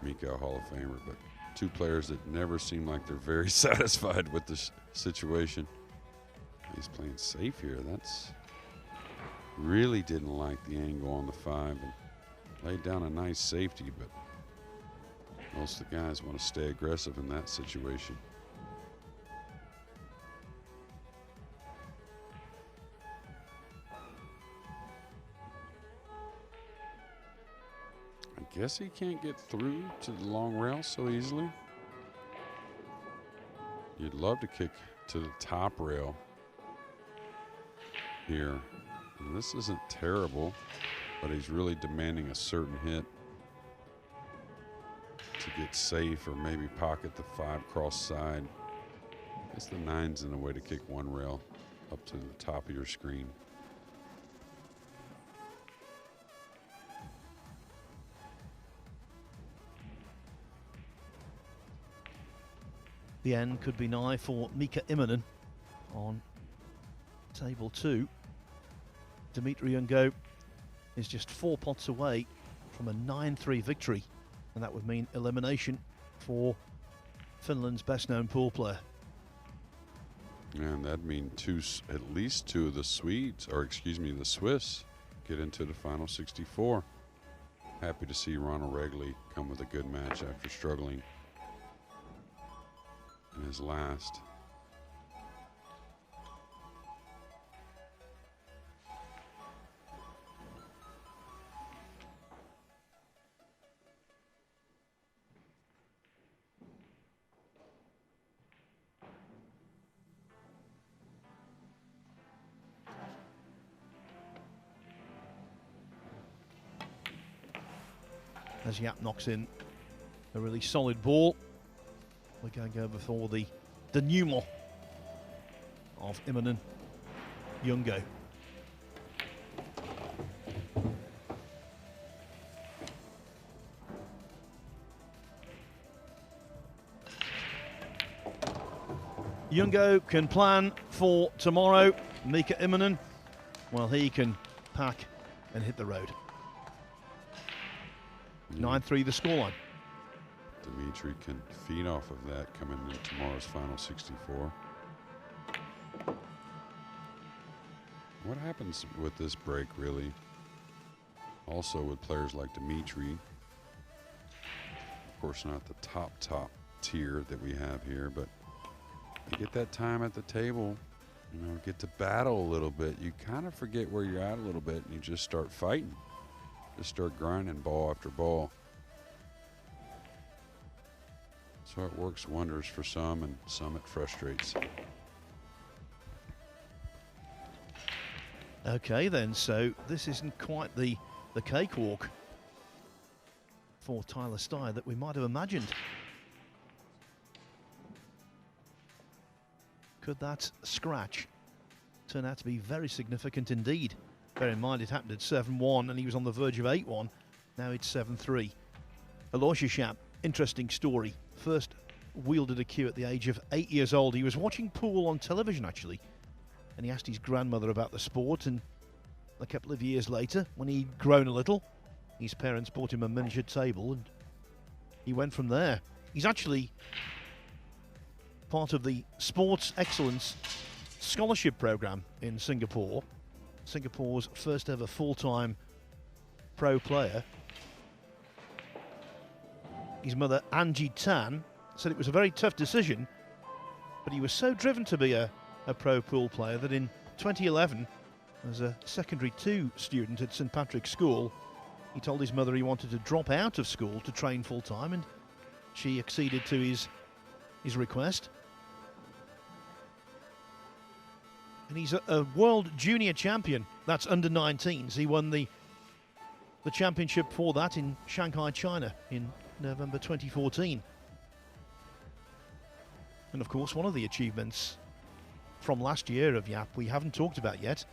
Mika a Hall of Famer, but 2 players that never seem like they're very satisfied with this situation. He's playing safe here. That's really didn't like the angle on the 5 and laid down a nice safety, but most of the guys want to stay aggressive in that situation. I guess he can't get through to the long rail so easily. You'd love to kick to the top rail here. And this isn't terrible, but he's really demanding a certain hit to get safe or maybe pocket the 5 cross side. I guess the 9's in the way to kick 1 rail up to the top of your screen. The end could be nigh for Mika Immonen on table 2. Dimitri Ungo is just 4 pots away from a 9-3 victory, and that would mean elimination for Finland's best-known pool player. And that'd mean at least 2 of the Swedes, or excuse me, the Swiss, get into the final 64. Happy to see Ronald Regli come with a good match after struggling in his last. As Yapp knocks in a really solid ball, we're going over for the denouement of Immonen Ungo. Ungo can plan for tomorrow. Mika Immonen, well, he can pack and hit the road. 9-3 the scoreline. Dimitri can feed off of that coming in tomorrow's final 64. What happens with this break, really? Also with players like Dimitri, of course not the top tier that we have here, but you get that time at the table, you know, get to battle a little bit. You kind of forget where you're at a little bit, and you just start fighting. Just start grinding ball after ball. So it works wonders for some, and some it frustrates. Okay then, so this isn't quite the cakewalk for Tyler Styer that we might have imagined. Could that scratch turn out to be very significant indeed? Bear in mind it happened at 7-1 and he was on the verge of 8-1. Now it's 7-3. Aloysius Yapp, interesting story. First wielded a cue at the age of 8 years old. He was watching pool on television actually, and he asked his grandmother about the sport, and a couple of years later, when he'd grown a little, his parents bought him a miniature table and he went from there. He's actually part of the Sports Excellence Scholarship Program in Singapore. Singapore's first ever full-time pro player. His mother, Angie Tan, said it was a very tough decision, but he was so driven to be a pro pool player that in 2011, as a secondary 2 student at St Patrick's School, he told his mother he wanted to drop out of school to train full-time, and she acceded to his request. And he's a world junior champion. That's under 19s. He won the championship for that in Shanghai, China in November 2014. And of course, one of the achievements from last year of Yapp we haven't talked about yet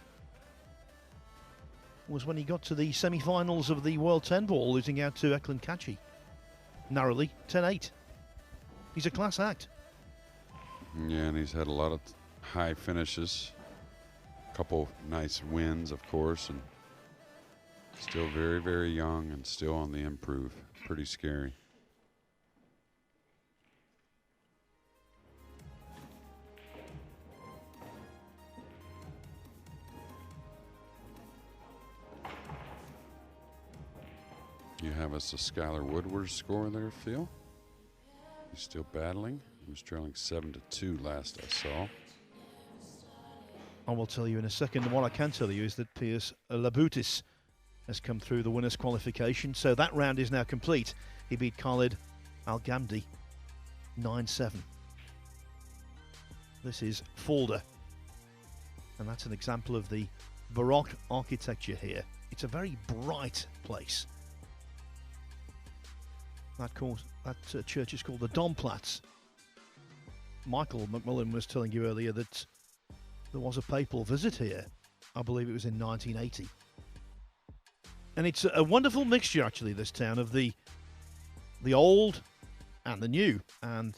was when he got to the semi-finals of the World 10 ball, losing out to Eklund Kachi. Narrowly, 10-8. He's a class act. Yeah, and he's had a lot of high finishes. A couple nice wins, of course, and still very, very young and still on the improve. Pretty scary. You have us a Skylar Woodward score there, Phil. He's still battling. He was trailing 7-2 last I saw. I will tell you in a second. And what I can tell you is that Piers Labutis has come through the winners' qualification. So that round is now complete. He beat Khalid Al-Ghamdi 9-7. This is Fulda. And that's an example of the Baroque architecture here. It's a very bright place. That church is called the Domplatz. Michael McMullen was telling you earlier that there was a papal visit here. I believe it was in 1980. And it's a wonderful mixture, actually, this town, of the old and the new. And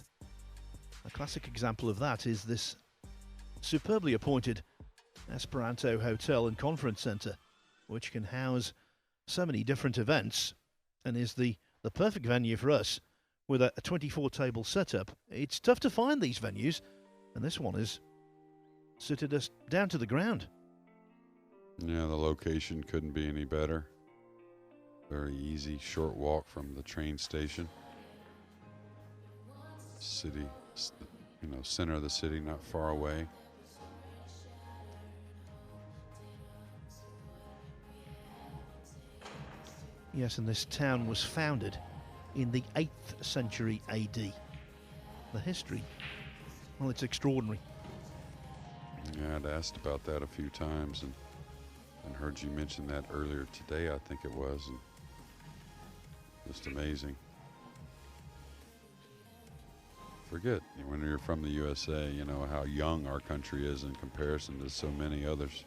a classic example of that is this superbly appointed Esperanto Hotel and Conference Centre, which can house so many different events and is the perfect venue for us with a 24-table setup. It's tough to find these venues, and this one has suited us down to the ground. Yeah, the location couldn't be any better. Very easy, short walk from the train station. City, center of the city, not far away. Yes, and this town was founded in the 8th century AD. The history, well, it's extraordinary. Yeah, I'd asked about that a few times and heard you mention that earlier today, I think it was. And just amazing. Forget, when you're from the USA, you know how young our country is in comparison to so many others.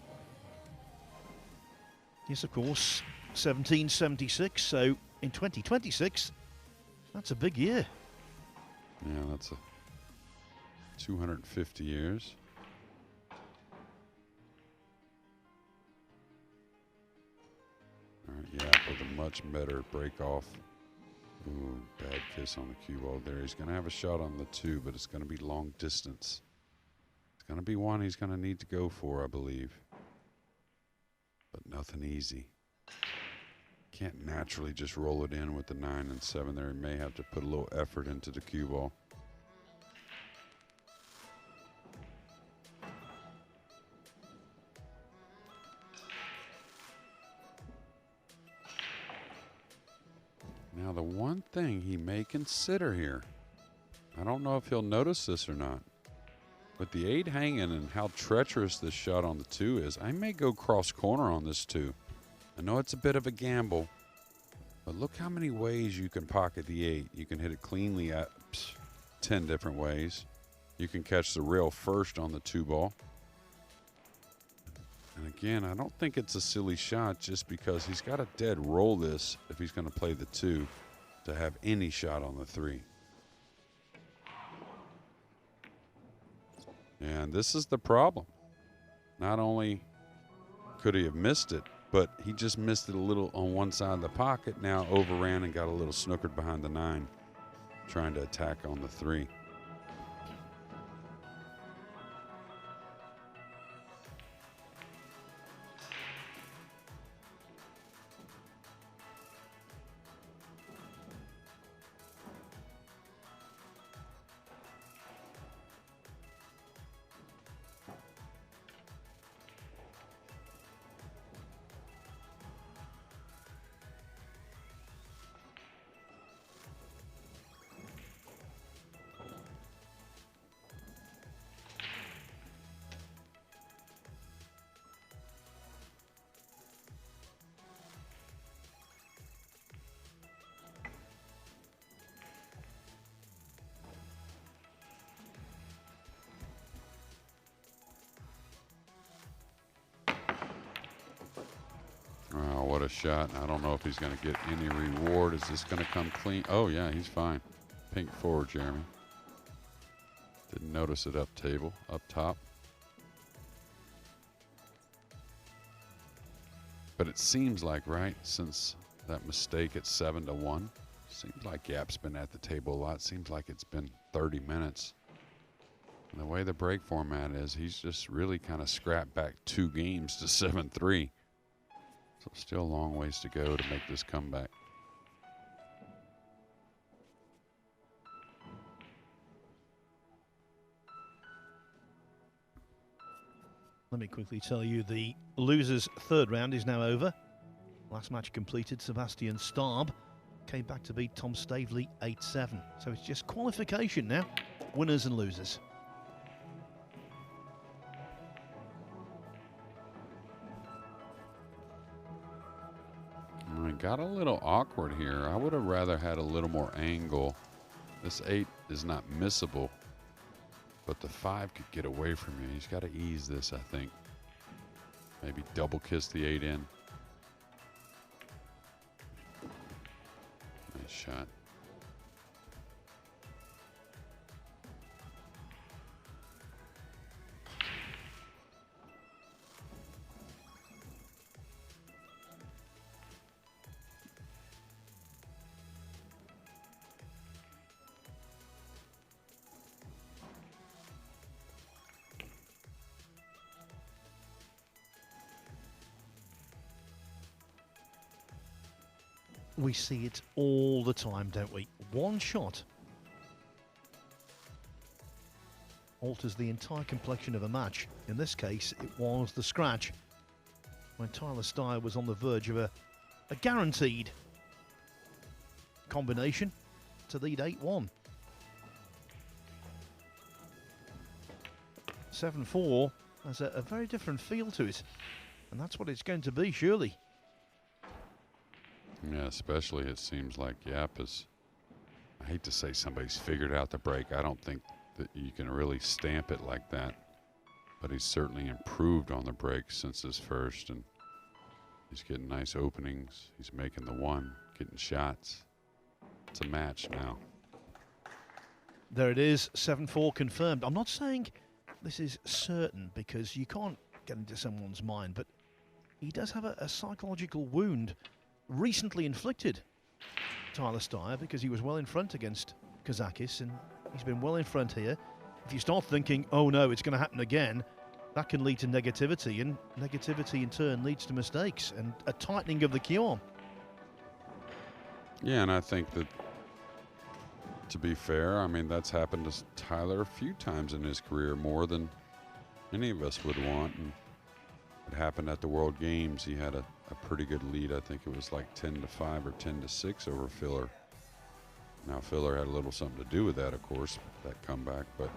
Yes, of course. 1776, so in 2026, that's a big year. Yeah, that's 250 years. All right, yeah, with a much better break off. Ooh, bad kiss on the cue ball there. He's going to have a shot on the 2, but it's going to be long distance. It's going to be one he's going to need to go for, I believe. But nothing easy. Can't naturally just roll it in with the 9 and 7 there. He may have to put a little effort into the cue ball. Now the one thing he may consider here, I don't know if he'll notice this or not, with the 8 hanging and how treacherous this shot on the 2 is, I may go cross corner on this 2. I know it's a bit of a gamble, but look how many ways you can pocket the 8. You can hit it cleanly at 10 different ways. You can catch the rail first on the 2 ball. And again, I don't think it's a silly shot just because he's got to dead roll this if he's going to play the 2 to have any shot on the 3. And this is the problem. Not only could he have missed it, but he just missed it a little on one side of the pocket. Now overran and got a little snookered behind the 9, trying to attack on the 3. a shot. And I don't know if he's going to get any reward. Is this going to come clean? Oh, yeah, he's fine. Pink 4, Jeremy. Didn't notice it up top. But it seems like, right, since that mistake at 7-1, seems like Yapp's been at the table a lot. Seems like it's been 30 minutes. And the way the break format is, he's just really kind of scrapped back 2 games to 7-3. So still a long ways to go to make this comeback. Let me quickly tell you the losers' third round is now over. Last match completed, Sebastian Starb came back to beat Tom Stavely 8-7. So it's just qualification now, winners and losers. It got a little awkward here. I would have rather had a little more angle. This 8 is not missable, but the 5 could get away from you. He's got to ease this, I think. Maybe double kiss the 8 in. Nice shot. We see it all the time, don't we? One shot alters the entire complexion of a match. In this case, it was the scratch when Tyler Styer was on the verge of a guaranteed combination to lead 8-1. 7-4 has a very different feel to it, and that's what it's going to be, surely. Yeah, especially it seems like Yapp is, I hate to say somebody's figured out the break. I don't think that you can really stamp it like that. But he's certainly improved on the break since his first. And he's getting nice openings. He's making the 1, getting shots. It's a match now. There it is, 7-4 confirmed. I'm not saying this is certain because you can't get into someone's mind, but he does have a psychological wound recently inflicted, Tyler Styer, because he was well in front against Kazakis, and he's been well in front here. If you start thinking, oh no, it's going to happen again, that can lead to negativity, and negativity in turn leads to mistakes and a tightening of the cue. Yeah, and I think that, to be fair, I mean, that's happened to Tyler a few times in his career, more than any of us would want. And it happened at the World Games. He had a pretty good lead. I think it was like 10-5 or 10-6 over Filler. Now, Filler had a little something to do with that, of course, that comeback. But,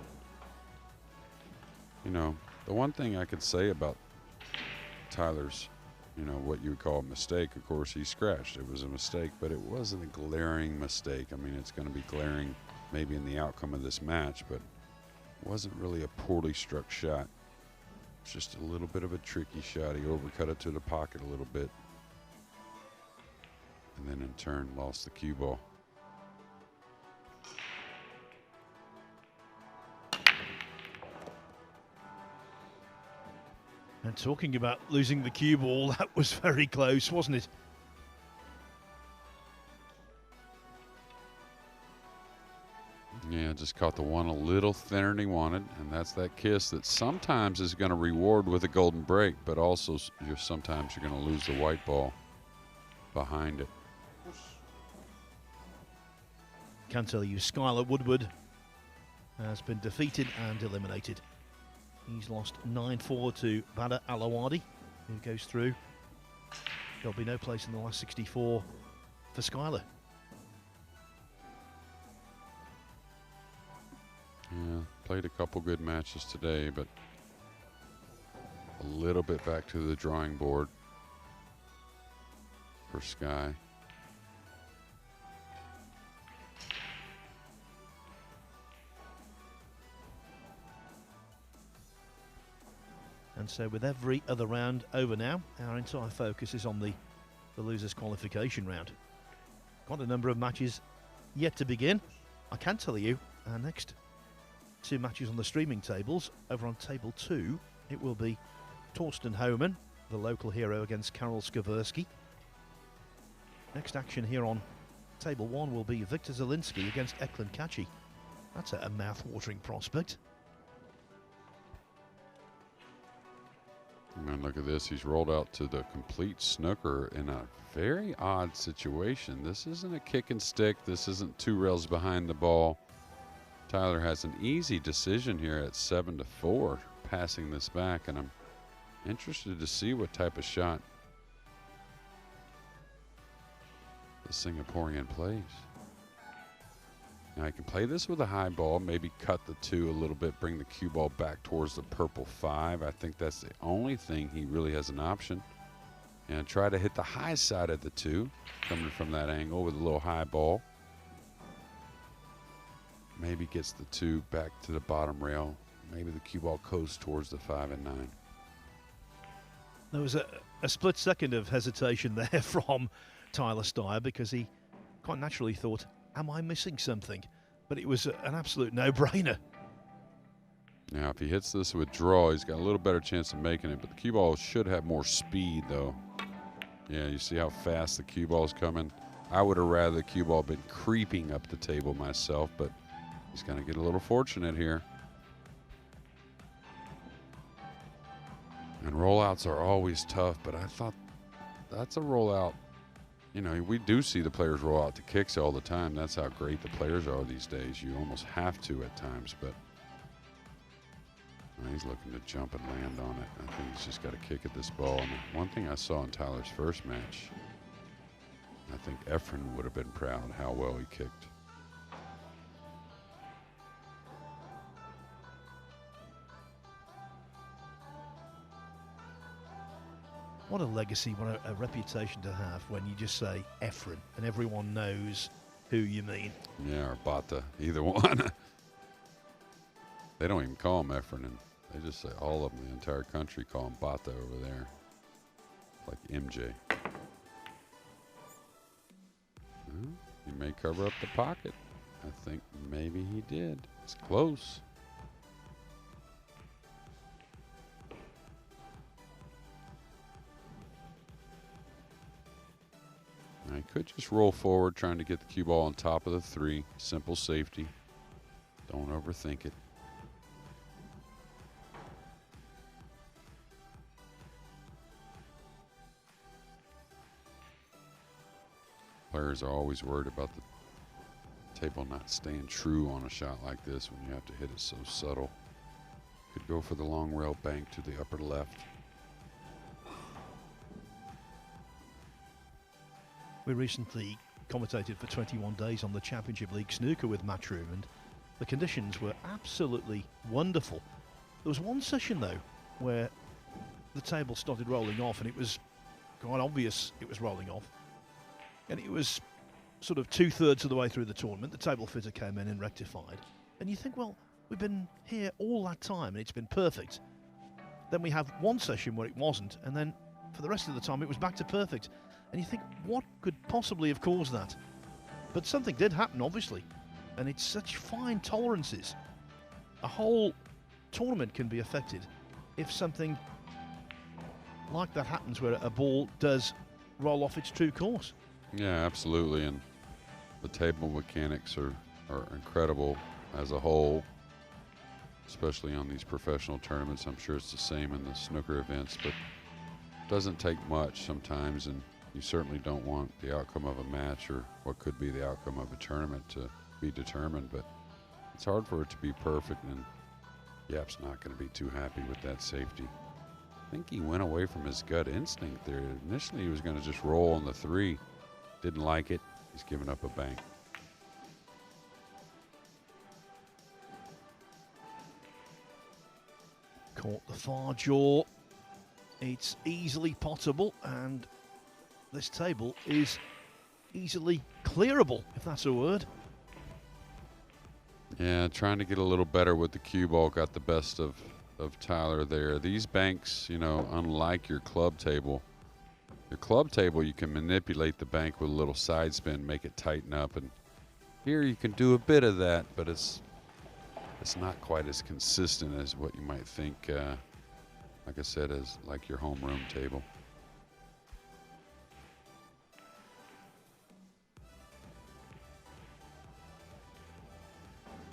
you know, the one thing I could say about Tyler's, you know, what you would call a mistake, of course, he scratched. It was a mistake, but it wasn't a glaring mistake. I mean, it's going to be glaring maybe in the outcome of this match, but it wasn't really a poorly struck shot. It's just a little bit of a tricky shot. He overcut it to the pocket a little bit. And then in turn lost the cue ball. And talking about losing the cue ball, that was very close, wasn't it? Yeah, just caught the 1 a little thinner than he wanted, and that's that kiss that sometimes is going to reward with a golden break, but also sometimes you're going to lose the white ball behind it. Can tell you, Skylar Woodward has been defeated and eliminated. He's lost 9-4 to Badr Alawadi, who goes through. There'll be no place in the last 64 for Skylar. Yeah, played a couple good matches today, but a little bit back to the drawing board for Sky. And so with every other round over now, our entire focus is on the the losers qualification round. Got a number of matches yet to begin. I can tell you our next 2 matches on the streaming tables. Over on table 2, it will be Torsten Homan, the local hero, against Karol Skaversky. Next action here on table 1 will be Victor Zielinski against Eklund Kachi. That's a mouth-watering prospect. And look at this. He's rolled out to the complete snooker in a very odd situation. This isn't a kick and stick. This isn't 2 rails behind the ball. Tyler has an easy decision here at 7-4, passing this back, and I'm interested to see what type of shot the Singaporean plays. Now I can play this with a high ball, maybe cut the 2 a little bit, bring the cue ball back towards the purple 5. I think that's the only thing he really has an option. And try to hit the high side of the 2, coming from that angle with a little high ball. Maybe gets the 2 back to the bottom rail. Maybe the cue ball goes towards the 5 and 9. There was a split second of hesitation there from Tyler Styer, because he quite naturally thought, am I missing something? But it was an absolute no-brainer. Now, if he hits this with draw, he's got a little better chance of making it, but the cue ball should have more speed, though. Yeah, you see how fast the cue ball's coming? I would have rather the cue ball been creeping up the table myself, but he's going to get a little fortunate here. And rollouts are always tough, but I thought that's a rollout. You know, we do see the players roll out to kicks all the time. That's how great the players are these days. You almost have to at times, but he's looking to jump and land on it. I think he's just got to kick at this ball. And one thing I saw in Tyler's first match, I think Efren would have been proud how well he kicked. What a legacy, what a reputation to have when you just say Efren and everyone knows who you mean. Yeah, or Bata, either one. They don't even call him Efren, and they just say all of them, the entire country call him Bata over there. Like MJ. Well, he may cover up the pocket. I think maybe he did. It's close. I could just roll forward, trying to get the cue ball on top of the 3. Simple safety. Don't overthink it. Players are always worried about the table not staying true on a shot like this when you have to hit it so subtle. Could go for the long rail bank to the upper left. We recently commentated for 21 days on the Championship League snooker with Matchroom, and the conditions were absolutely wonderful. There was one session, though, where the table started rolling off, and it was quite obvious it was rolling off. And it was sort of 2/3 of the way through the tournament. The table fitter came in and rectified. And you think, well, we've been here all that time, and it's been perfect. Then we have one session where it wasn't, and then for the rest of the time it was back to perfect. And you think, what could possibly have caused that? But something did happen, obviously. And it's such fine tolerances. A whole tournament can be affected if something like that happens, where a ball does roll off its true course. Yeah, absolutely. And the table mechanics are incredible as a whole, especially on these professional tournaments. I'm sure it's the same in the snooker events, but it doesn't take much sometimes, and you certainly don't want the outcome of a match or what could be the outcome of a tournament to be determined, but it's hard for it to be perfect, and Yapp's not going to be too happy with that safety. I think he went away from his gut instinct there. Initially, he was going to just roll on the 3. Didn't like it. He's giving up a bank. Caught the far jaw. It's easily potable, and this table is easily clearable, if that's a word. Yeah, trying to get a little better with the cue ball. Got the best of Tyler there. These banks, you know, unlike your club table, Your club table, you can manipulate the bank with a little side spin, make it tighten up, and here you can do a bit of that, but it's not quite as consistent as what you might think, like I said, as like your homeroom table.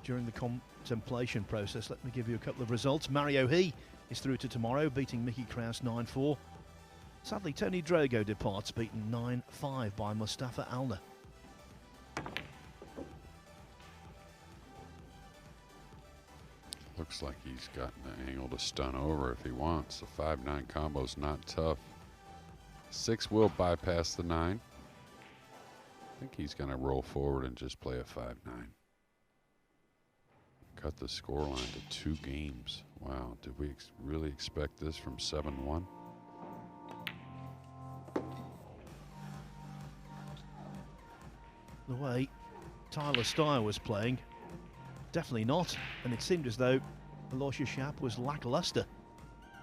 During the contemplation process, let me give you a couple of results. Mario He is through to tomorrow, beating Mickey Kraus 9-4. Sadly, Tony Drago departs, beaten 9-5 by Mustafa Alner. Looks like he's got an angle to stun over if he wants. The 5-9 combo's not tough. 6 will bypass the 9. I think he's going to roll forward and just play a 5-9. Cut the scoreline to 2 games. Wow, did we really expect this from 7-1? The way Tyler Styer was playing, definitely not. And it seemed as though Aloysius Yapp was lackluster.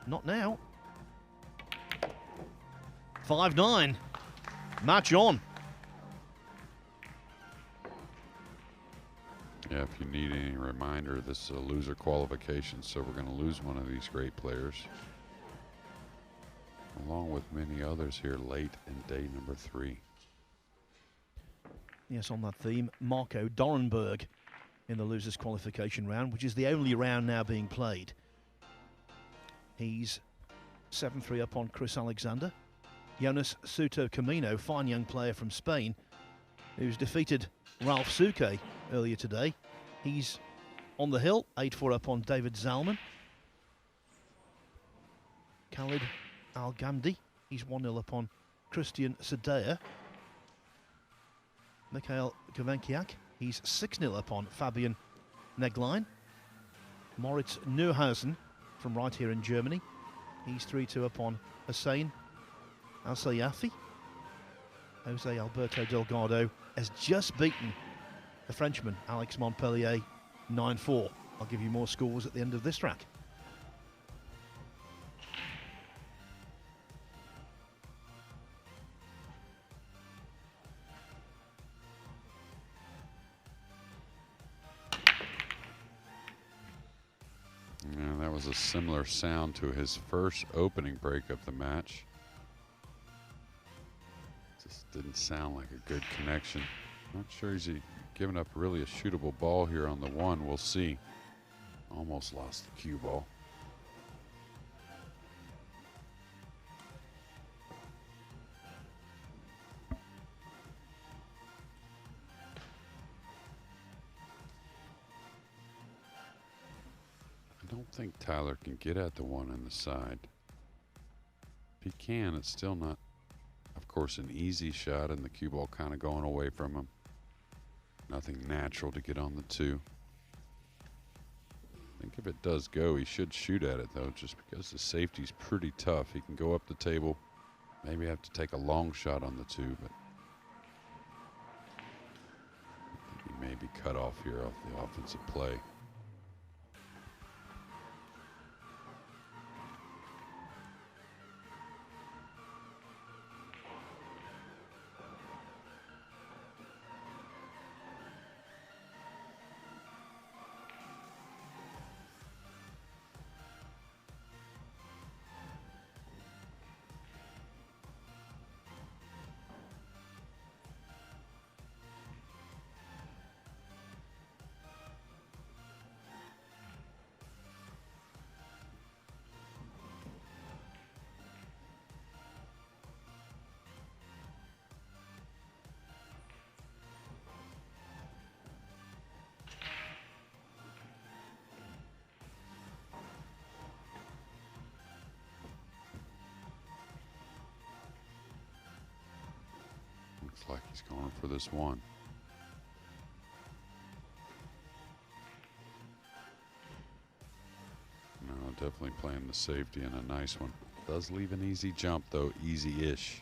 Not now. 5-9. Match on. Yeah, if you need any reminder, this is a loser qualification, so we're going to lose one of these great players, along with many others here late in day number 3. Yes, on that theme, Marco Dorenberg in the losers qualification round, which is the only round now being played. He's 7-3 up on Chris Alexander. Jonas Suto Camino, fine young player from Spain, who's defeated Ralph Suke earlier today. He's on the hill, 8-4 up on David Zalman. Khalid Al-Ghamdi, he's 1-0 up on Christian Styer. Mikhail Gavenkiak, he's 6-0 up on Fabian Neglein. Moritz Neuhausen from right here in Germany, he's 3-2 up on Hussein Al-Sayafi. Jose Alberto Delgado has just beaten the Frenchman Alex Montpellier 9-4. I'll give you more scores at the end of this track. Yeah, that was a similar sound to his first opening break of the match. Just didn't sound like a good connection. Not sure he's giving up really a shootable ball here on the 1. We'll see. Almost lost the cue ball. I don't think Tyler can get at the 1 on the side. If he can, it's still not, of course, an easy shot, and the cue ball kind of going away from him. Nothing natural to get on the 2. I think if it does go, he should shoot at it, though, just because the safety's pretty tough. He can go up the table, maybe have to take a long shot on the 2, but I think he may be cut off here off the offensive play. Looks like he's going for this 1. No, definitely playing the safety and a nice one. Does leave an easy jump, though, easy-ish.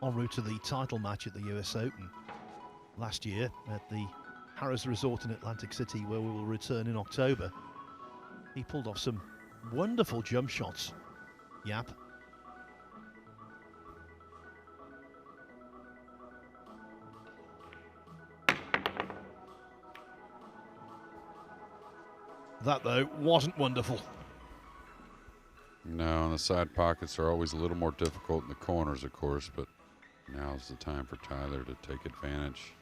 en route to the title match at the US Open last year at the Harrah's Resort in Atlantic City, where we will return in October. He pulled off some wonderful jump shots, Yapp. That, though, wasn't wonderful. No, and the side pockets are always a little more difficult in the corners, of course, but now's the time for Tyler to take advantage.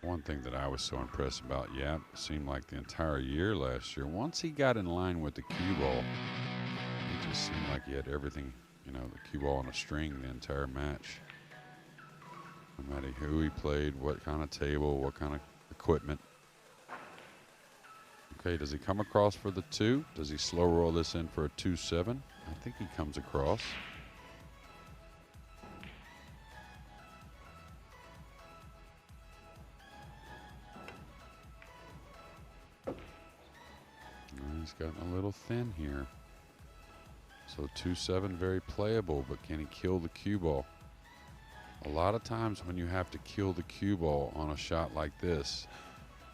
One thing that I was so impressed about Yapp, seemed like the entire year last year, once he got in line with the cue ball, it just seemed like he had everything, you know, the cue ball on a string the entire match. No matter who he played, what kind of table, what kind of equipment. Okay, does he come across for the 2? Does he slow roll this in for a 2-7? I think he comes across. He's gotten a little thin here. So 2-7, very playable, but can he kill the cue ball? A lot of times when you have to kill the cue ball on a shot like this,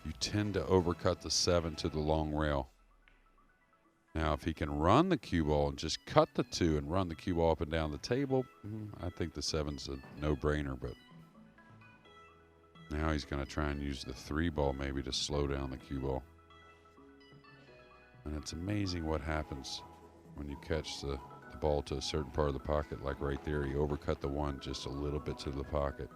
you tend to overcut the 7 to the long rail. Now, if he can run the cue ball and just cut the 2 and run the cue ball up and down the table, I think the 7's a no-brainer, but now he's going to try and use the 3 ball maybe to slow down the cue ball. And it's amazing what happens when you catch the ball to a certain part of the pocket, like right there. He overcut the 1 just a little bit to the pocket.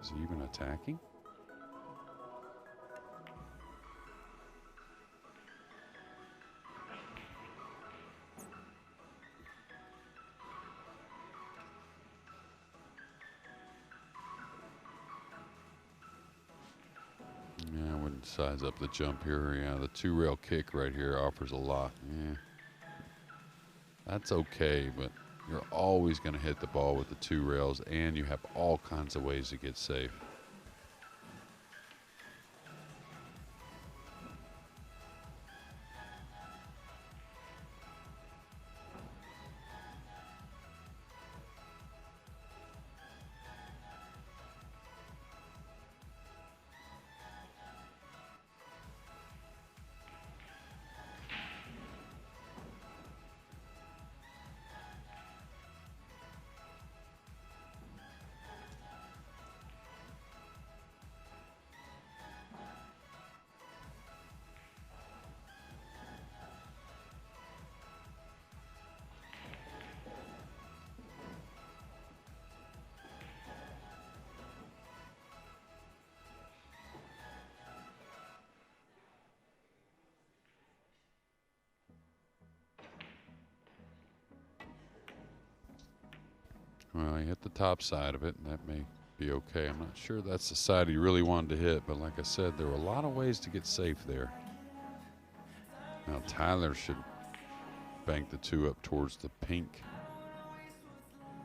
Is he even attacking? Yeah, I wouldn't size up the jump here. Yeah, the 2-rail kick right here offers a lot. Yeah, that's okay, but you're always going to hit the ball with the 2 rails, and you have all kinds of ways to get safe. Well, he hit the top side of it, and that may be okay. I'm not sure that's the side he really wanted to hit, but like I said, there were a lot of ways to get safe there. Now Tyler should bank the 2 up towards the pink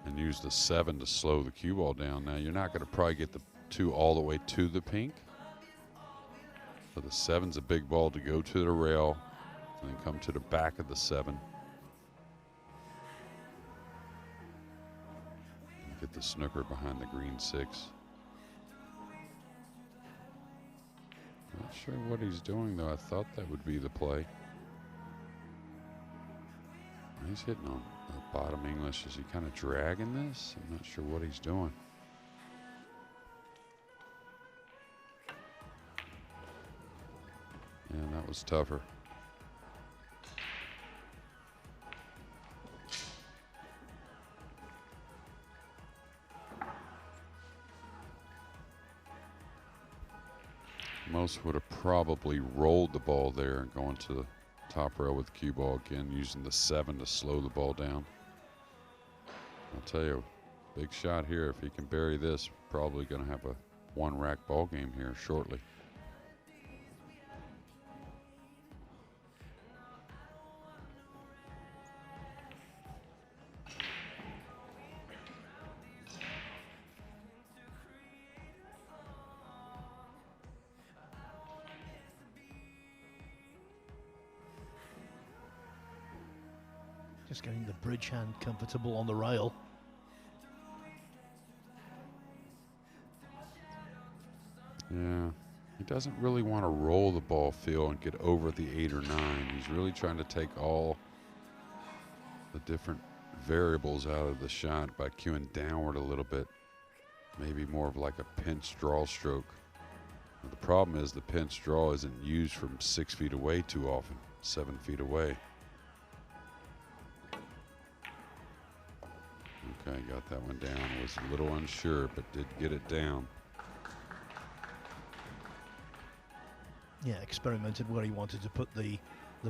and use the 7 to slow the cue ball down. Now you're not going to probably get the 2 all the way to the pink, but the 7's a big ball to go to the rail and then come to the back of the 7. Get the snooker behind the green 6. Not sure what he's doing, though. I thought that would be the play. He's hitting on the bottom English. Is he kind of dragging this? I'm not sure what he's doing. Yeah, that was tougher. Most would have probably rolled the ball there and gone to the top rail with the cue ball again, using the 7 to slow the ball down. I'll tell you, big shot here. If he can bury this, probably going to have a 1-rack ball game here shortly. Just getting the bridge hand comfortable on the rail. Yeah, he doesn't really want to roll the ball, Phil, and get over the 8 or 9. He's really trying to take all the different variables out of the shot by cueing downward a little bit. Maybe more of like a pinch draw stroke. But the problem is the pinch draw isn't used from 6 feet away too often, 7 feet away. Okay, got that one down. Was a little unsure, but did get it down. Yeah, experimented where he wanted to put the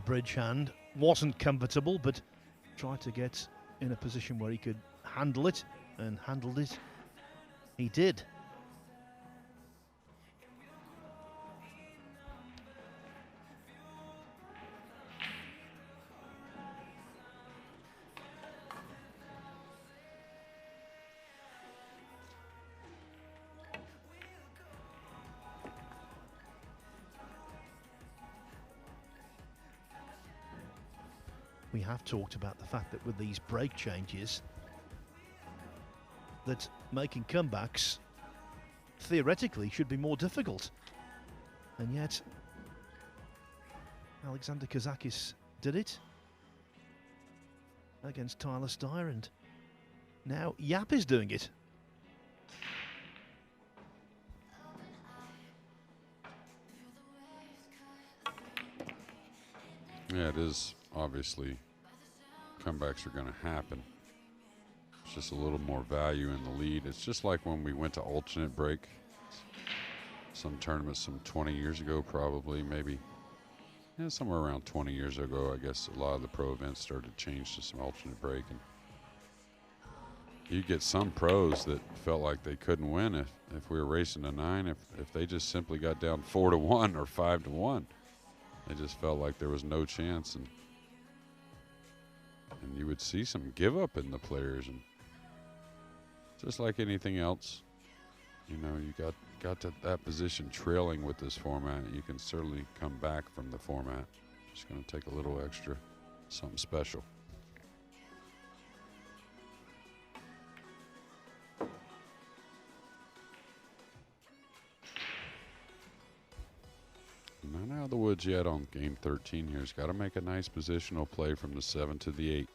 bridge hand. Wasn't comfortable, but tried to get in a position where he could handle it, and handled it. He did. We have talked about the fact that with these break changes, that making comebacks theoretically should be more difficult. And yet, Alexander Kazakis did it against Tyler Styer, and now Yapp is doing it. Yeah, it is obviously comebacks are going to happen. It's just a little more value in the lead. It's just like when we went to alternate break. Some tournaments some 20 years ago, probably, maybe. Yeah, somewhere around 20 years ago, I guess a lot of the pro events started to change to some alternate break. And you get some pros that felt like they couldn't win if we were racing to 9, if they just simply got down 4-1 or 5-1. They just felt like there was no chance, and you would see some give up in the players. And just like anything else, you know, you got to that position trailing with this format, you can certainly come back from the format. Just going to take a little extra something special. Not out of the woods yet on game 13 here. He's got to make a nice positional play from the 7 to the 8.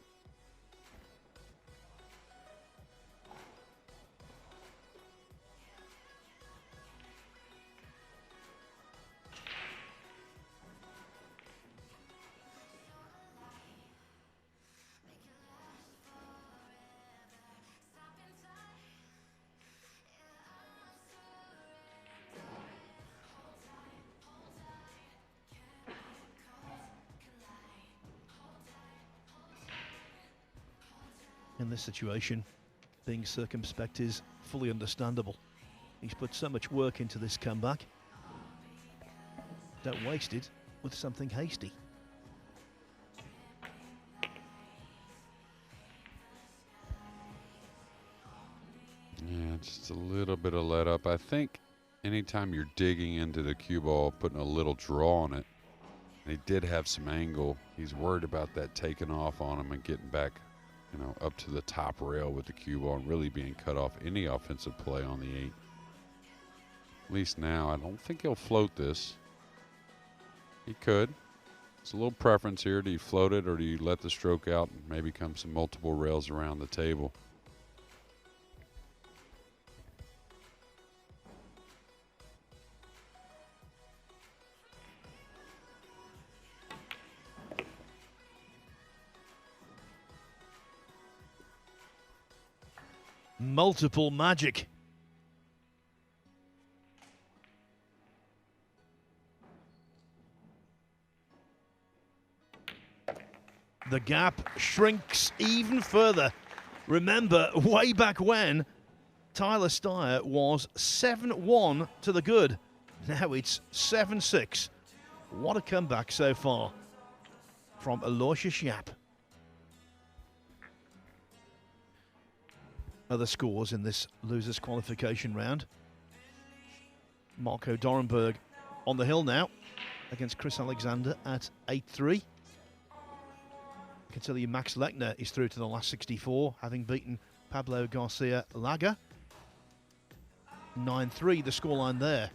In this situation, being circumspect is fully understandable. He's put so much work into this comeback. Don't waste it with something hasty. Yeah, just a little bit of let up. I think anytime you're digging into the cue ball, putting a little draw on it, and he did have some angle, he's worried about that taking off on him and getting back, you know, up to the top rail with the cue ball and really being cut off any offensive play on the 8. At least now, I don't think he'll float this. He could. It's a little preference here. Do you float it, or do you let the stroke out and maybe come some multiple rails around the table? Multiple magic. The gap shrinks even further. Remember, way back when, Tyler Styer was 7-1 to the good. Now it's 7-6. What a comeback so far from Aloysius Yapp. Other scores in this losers qualification round. Marco Dorenberg on the hill now against Chris Alexander at 8-3. can tell you Max Lechner is through to the last 64, having beaten Pablo Garcia Laga. 9-3 the scoreline there.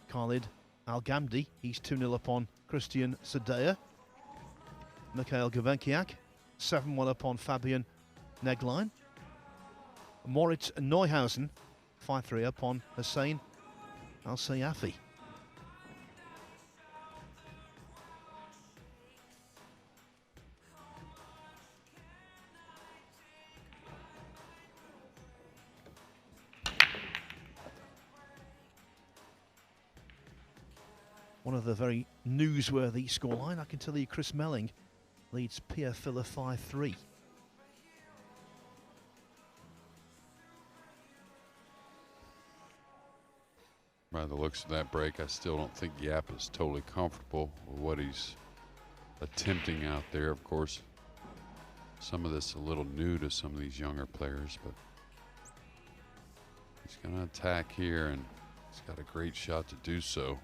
Khalid Al-Ghamdi, he's 2-0 upon Christian Styer. Mikhail Gavenkiak, 7-1 upon Fabian Neglein. Moritz Neuhausen, 5-3 upon Hussein Al-Sayafi. One of the very newsworthy scoreline, I can tell you Chris Melling leads Pierre Filler 5-3. By the looks of that break, I still don't think Yapp is totally comfortable with what he's attempting out there. Of course, some of this is a little new to some of these younger players, but he's going to attack here, and he's got a great shot to do so.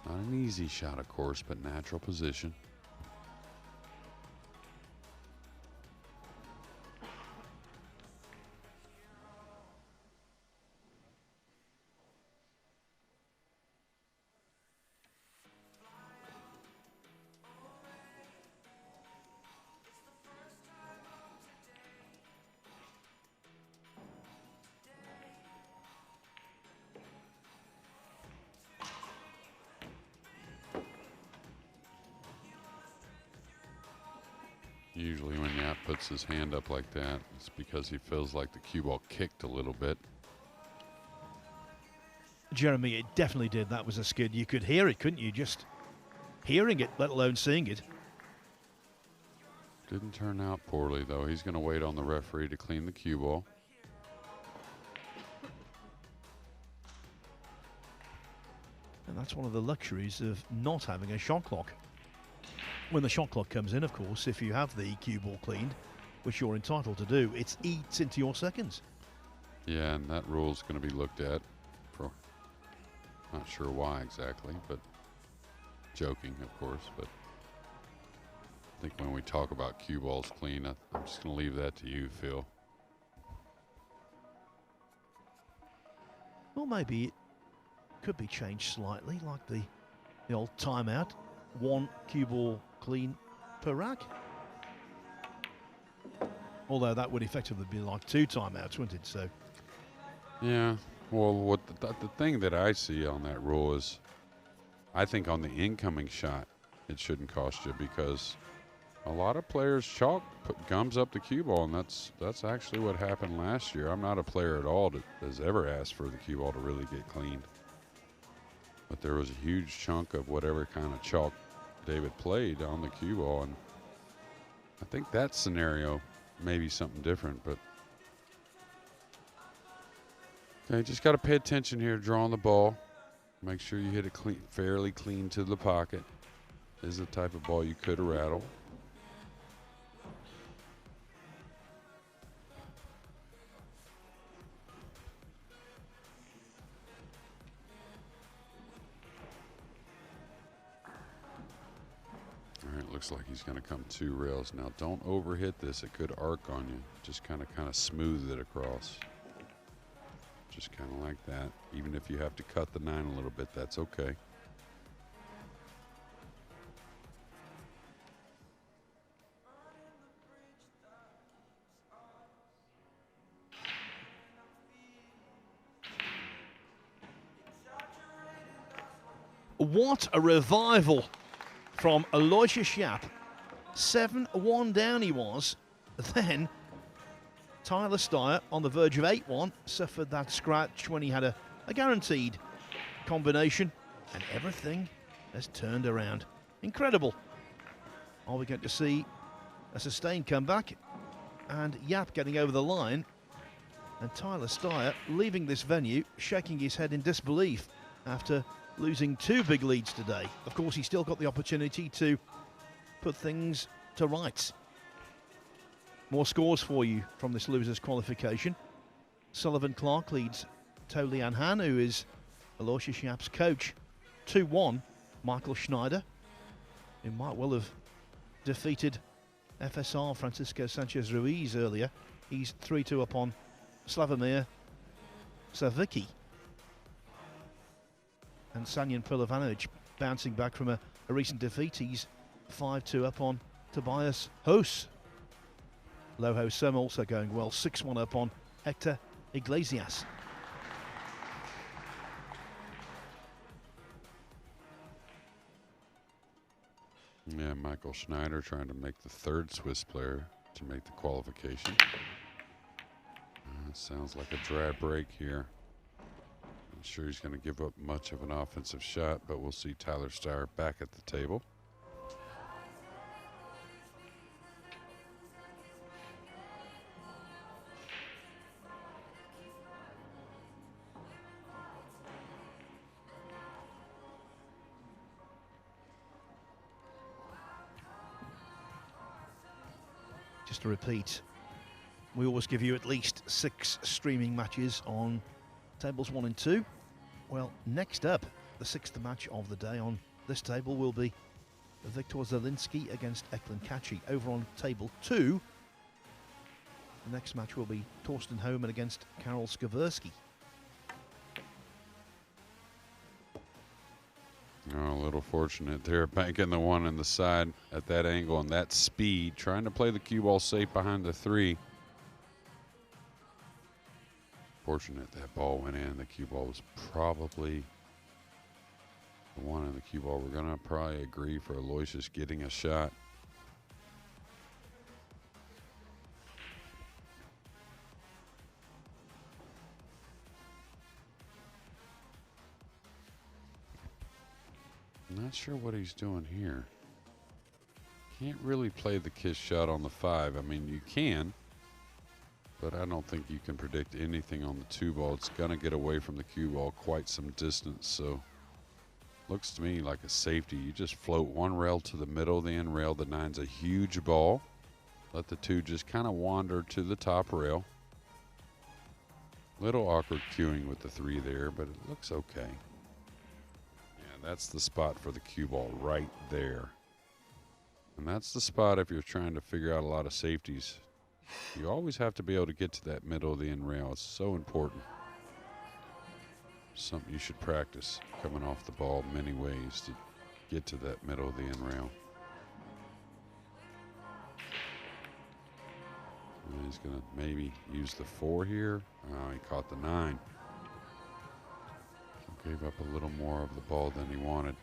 Not an easy shot, of course, but natural position. Usually when Yapp puts his hand up like that, it's because he feels like the cue ball kicked a little bit. Jeremy, it definitely did. That was a skid. You could hear it, couldn't you? Just hearing it, let alone seeing it. Didn't turn out poorly, though. He's going to wait on the referee to clean the cue ball. And that's one of the luxuries of not having a shot clock. When the shot clock comes in, of course, if you have the cue ball cleaned, which you're entitled to do, it eats into your seconds. Yeah, and that rule is going to be looked at for not sure why exactly, but joking, of course. But I think when we talk about cue balls clean, I'm just going to leave that to you, Phil. Well, maybe it could be changed slightly, like the old timeout. One cue ball clean per rack. Although that would effectively be like 2 timeouts, wouldn't it? So. Yeah. Well, what the thing that I see on that rule is, I think on the incoming shot, it shouldn't cost you, because a lot of players gums up the cue ball, and that's actually what happened last year. I'm not a player at all that has ever asked for the cue ball to really get cleaned. But there was a huge chunk of whatever kind of chalk David played on the cue ball, and I think that scenario may be something different. But okay, just got to pay attention here, drawing the ball. Make sure you hit it clean, fairly clean to the pocket. This is the type of ball you could rattle. Looks like he's going to come 2 rails. Now, don't overhit this. It could arc on you. Just kind of smooth it across. Just kind of like that. Even if you have to cut the 9 a little bit, that's okay. What a revival from Aloysius Yapp. 7-1 down he was. Then Tyler Styer on the verge of 8-1 suffered that scratch when he had a guaranteed combination, and everything has turned around. Incredible. Are we going to see a sustained comeback? And Yapp getting over the line, and Tyler Styer leaving this venue shaking his head in disbelief after losing 2 big leads today. Of course, he's still got the opportunity to put things to rights. More scores for you from this losers qualification. Sullivan Clark leads Tolian Han, who is Aloysius Yapp's coach, 2-1. Michael Schneider, who might well have defeated FSR Francisco Sanchez Ruiz earlier. He's 3-2 up on Slavomir Savicki. And Sanyan Pilovanovic bouncing back from a recent defeat. He's 5-2 up on Tobias Hos. Loho Sum also going well, 6-1 up on Hector Iglesias. Yeah, Michael Schneider trying to make the third Swiss player to make the qualification. Sounds like a dry break here. Not sure he's going to give up much of an offensive shot, but we'll see Tyler Styer back at the table. Just to repeat, we always give you at least 6 streaming matches on tables 1 and 2. Well, next up, the 6th match of the day on this table will be Viktor Zielinski against Eklund Kachi. Over on table 2, the next match will be Torsten Homan against Karol Skaversky. Oh, a little fortunate there, banking the one in the side at that angle and that speed, trying to play the cue ball safe behind the 3. Fortunate that ball went in. The cue ball was probably the one in the cue ball. We're going to probably agree for Aloysius getting a shot. Not sure what he's doing here. Can't really play the kiss shot on the 5. I mean, you can, but I don't think you can predict anything on the 2 ball. It's going to get away from the cue ball quite some distance, so looks to me like a safety. You just float one rail to the middle of the end rail. The 9's a huge ball. Let the 2 just kind of wander to the top rail. Little awkward cueing with the 3 there, but it looks okay. That's the spot for the cue ball right there. And that's the spot if you're trying to figure out a lot of safeties. You always have to be able to get to that middle of the end rail. It's so important. Something you should practice coming off the ball many ways to get to that middle of the end rail. And he's going to maybe use the 4 here. Oh, he caught the 9. Gave up a little more of the ball than he wanted.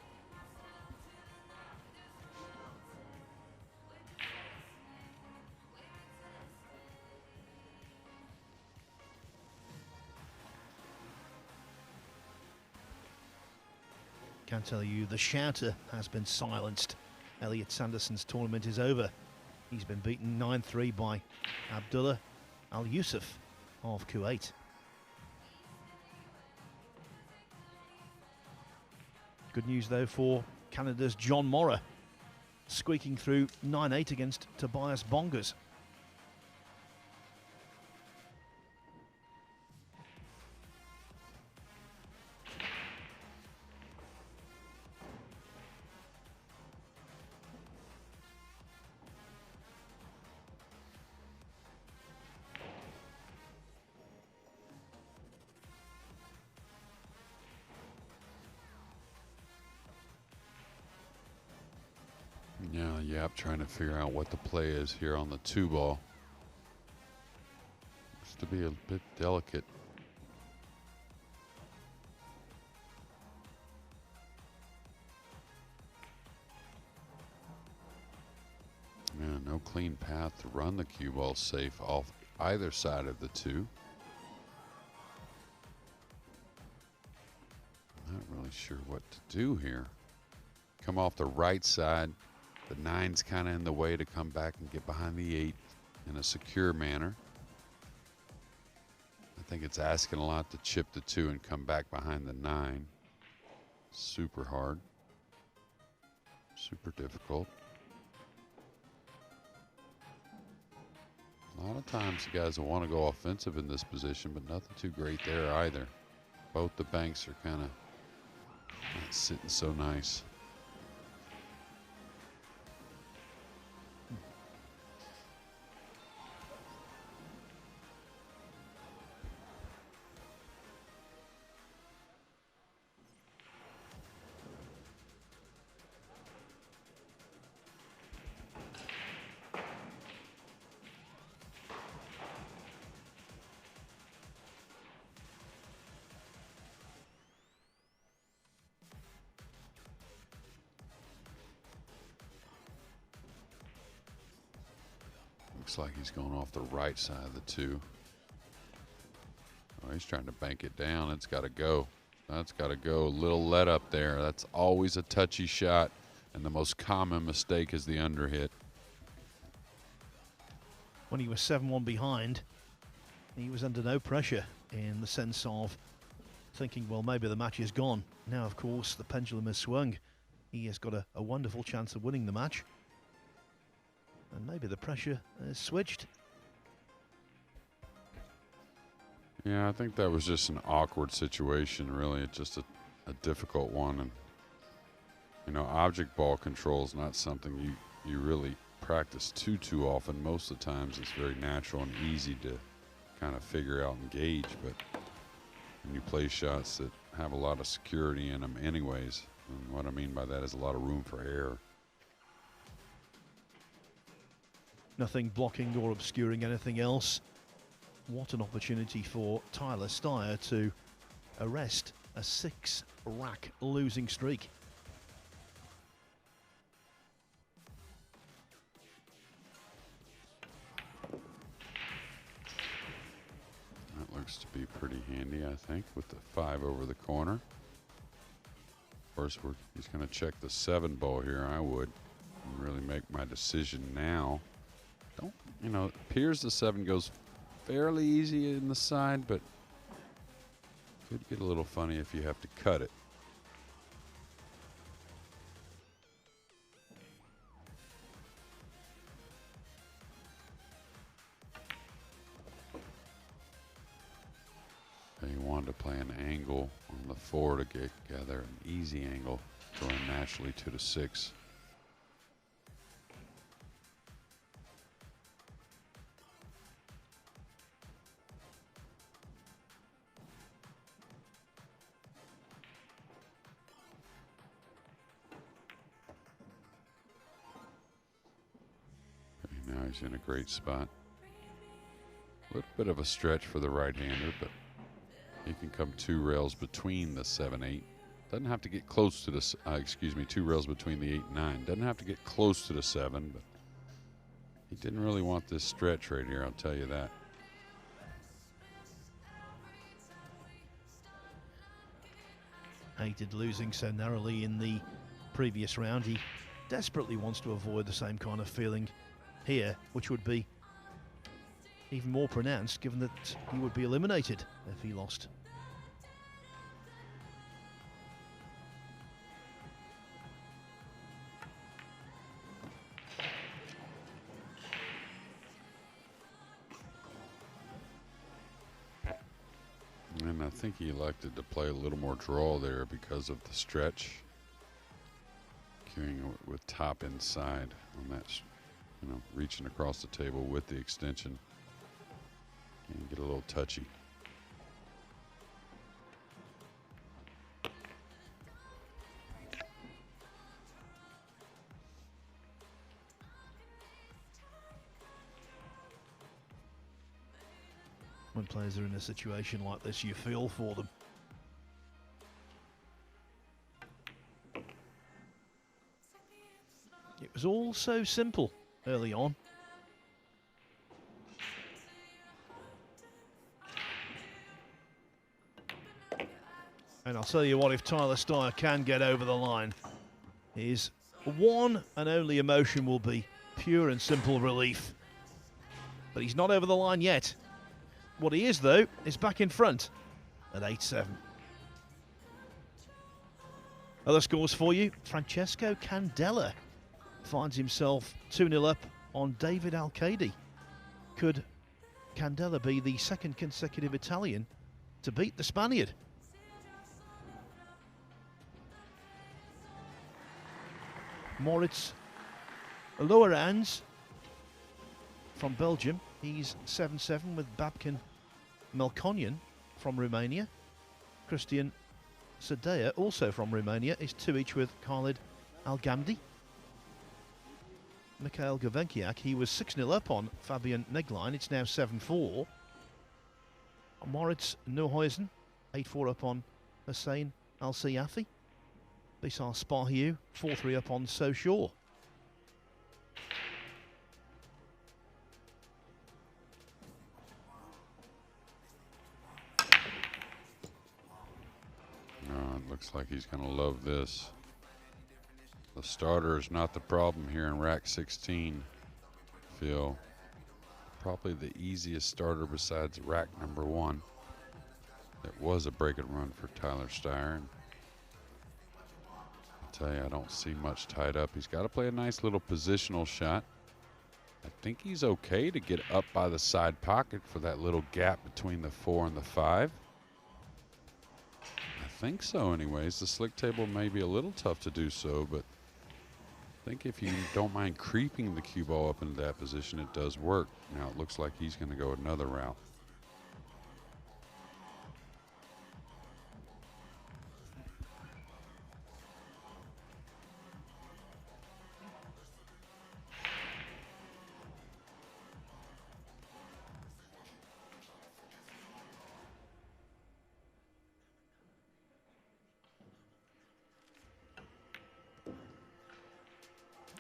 Can tell you the shouter has been silenced. Elliot Sanderson's tournament is over. He's been beaten 9-3 by Abdullah Al Yusuf of Kuwait. Good news, though, for Canada's John Morra, squeaking through 9-8 against Tobias Bongers. Yeah, Yapp trying to figure out what the play is here on the 2 ball. Looks to be a bit delicate. Yeah, no clean path to run the cue ball safe off either side of the 2. Not really sure what to do here. Come off the right side. The 9's kind of in the way to come back and get behind the 8 in a secure manner. I think it's asking a lot to chip the 2 and come back behind the 9. Super hard. Super difficult. A lot of times the guys will want to go offensive in this position, but nothing too great there either. Both the banks are kind of not sitting so nice. Looks like he's going off the right side of the 2. Oh, he's trying to bank it down. It's got to go. That's got to go. A little let up there. That's always a touchy shot, and the most common mistake is the underhit. When he was 7-1 behind, he was under no pressure in the sense of thinking, well, maybe the match is gone. Now, of course, the pendulum has swung. He has got a wonderful chance of winning the match. And maybe the pressure has switched. Yeah, I think that was just an awkward situation, really. It's just a difficult one. And, you know, object ball control is not something you really practice too often. Most of the times it's very natural and easy to kind of figure out and gauge. But when you play shots that have a lot of security in them anyways, and what I mean by that is a lot of room for error. Nothing blocking or obscuring anything else. What an opportunity for Tyler Styer to arrest a 6-rack losing streak. That looks to be pretty handy, I think, with the 5 over the corner. Of course, he's going to check the 7 ball here. I would and really make my decision now. You know, it appears the 7 goes fairly easy in the side, but could get a little funny if you have to cut it. He wanted to play an angle on the 4 to gather an easy angle, going naturally to the 6. Now he's in a great spot. A little bit of a stretch for the right-hander, but he can come 2 rails between the 7-8. Doesn't have to get close to the, 2 rails between the 8 and 9. Doesn't have to get close to the 7, but he didn't really want this stretch right here, I'll tell you that. Hated losing so narrowly in the previous round. He desperately wants to avoid the same kind of feeling here, which would be even more pronounced given that he would be eliminated if he lost. And I think he elected to play a little more draw there because of the stretch. Queuing with top inside on that, you know, reaching across the table with the extension. And get a little touchy. When players are in a situation like this, you feel for them. It was all so simple early on. And I'll tell you what, if Tyler Styer can get over the line, his one and only emotion will be pure and simple relief. But he's not over the line yet. What he is, though, is back in front at 8-7. Other scores for you. Francesco Candela finds himself 2-0 up on David Alcadi. Could Candela be the second consecutive Italian to beat the Spaniard? Moritz Lowerans from Belgium. He's 7-7 with Babkin Melkonian from Romania. Christian Styer, also from Romania, is 2 each with Khalid Al-Gamdi. Mikhail Gavenkiak, he was 6-0 up on Fabian Neglein. It's now 7-4. Moritz Neuhausen, 8-4 up on Hussein Al-Siyafi. Bisar Spahiu, 4-3 up on So Shaw. Looks like he's going to love this. The starter is not the problem here in rack 16, Phil. Probably the easiest starter besides rack number 1. It was a break and run for Tyler Styer. I'll tell you, I don't see much tied up. He's got to play a nice little positional shot. I think he's okay to get up by the side pocket for that little gap between the 4 and the 5. I think so anyways. The slick table may be a little tough to do so, but I think if you don't mind creeping the cue ball up into that position, it does work. Now it looks like he's going to go another route.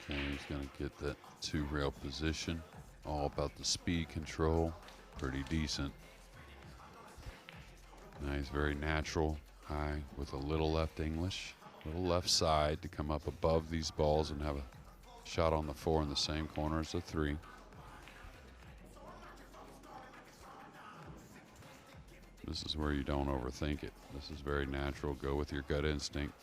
Okay, he's going to get that 2-rail position. All about the speed control. Pretty decent. Nice, very natural. High with a little left English. Little left side to come up above these balls and have a shot on the 4 in the same corner as the 3. This is where you don't overthink it. This is very natural. Go with your gut instinct.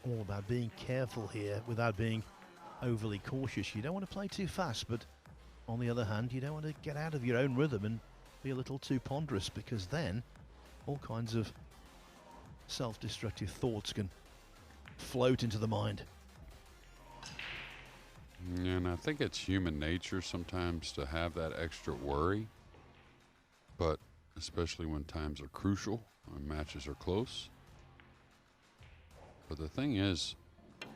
All about being careful here without being overly cautious. You don't want to play too fast, but on the other hand, you don't want to get out of your own rhythm and be a little too ponderous, because then all kinds of self-destructive thoughts can float into the mind. And I think it's human nature sometimes to have that extra worry, but especially when times are crucial, when matches are close. But the thing is,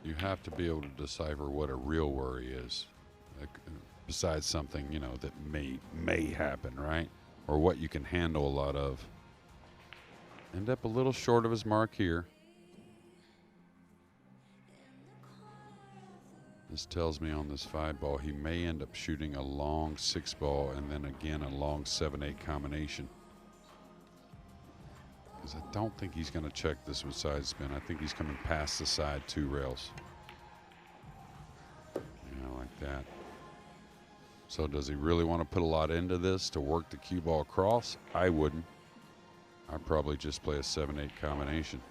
you have to be able to decipher what a real worry is, besides something, you know, that may happen, right? Or what you can handle a lot of. End up a little short of his mark here. This tells me on this 5 ball, he may end up shooting a long 6 ball and then again a long 7-8 combination. Because I don't think he's going to check this with side spin. I think he's coming past the side 2 rails. Yeah, like that. So does he really want to put a lot into this to work the cue ball across? I wouldn't. I'd probably just play a 7-8 combination.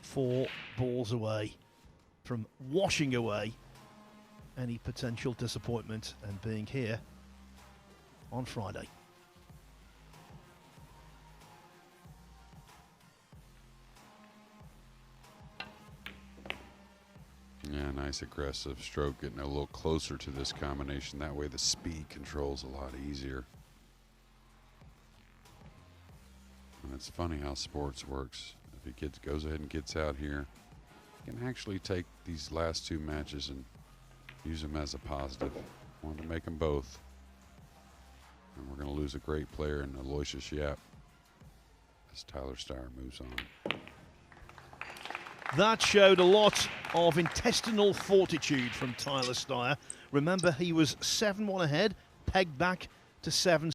Four balls away from washing away any potential disappointment and being here on Friday. Yeah, nice aggressive stroke, getting a little closer to this combination. That way the speed control's a lot easier. And it's funny how sports works. If he goes ahead and gets out here, he can actually take these last 2 matches and use them as a positive. Wanted to make them both. And we're going to lose a great player in Aloysius Yapp as Tyler Styer moves on. That showed a lot of intestinal fortitude from Tyler Styer. Remember, he was 7-1 ahead, pegged back to 7.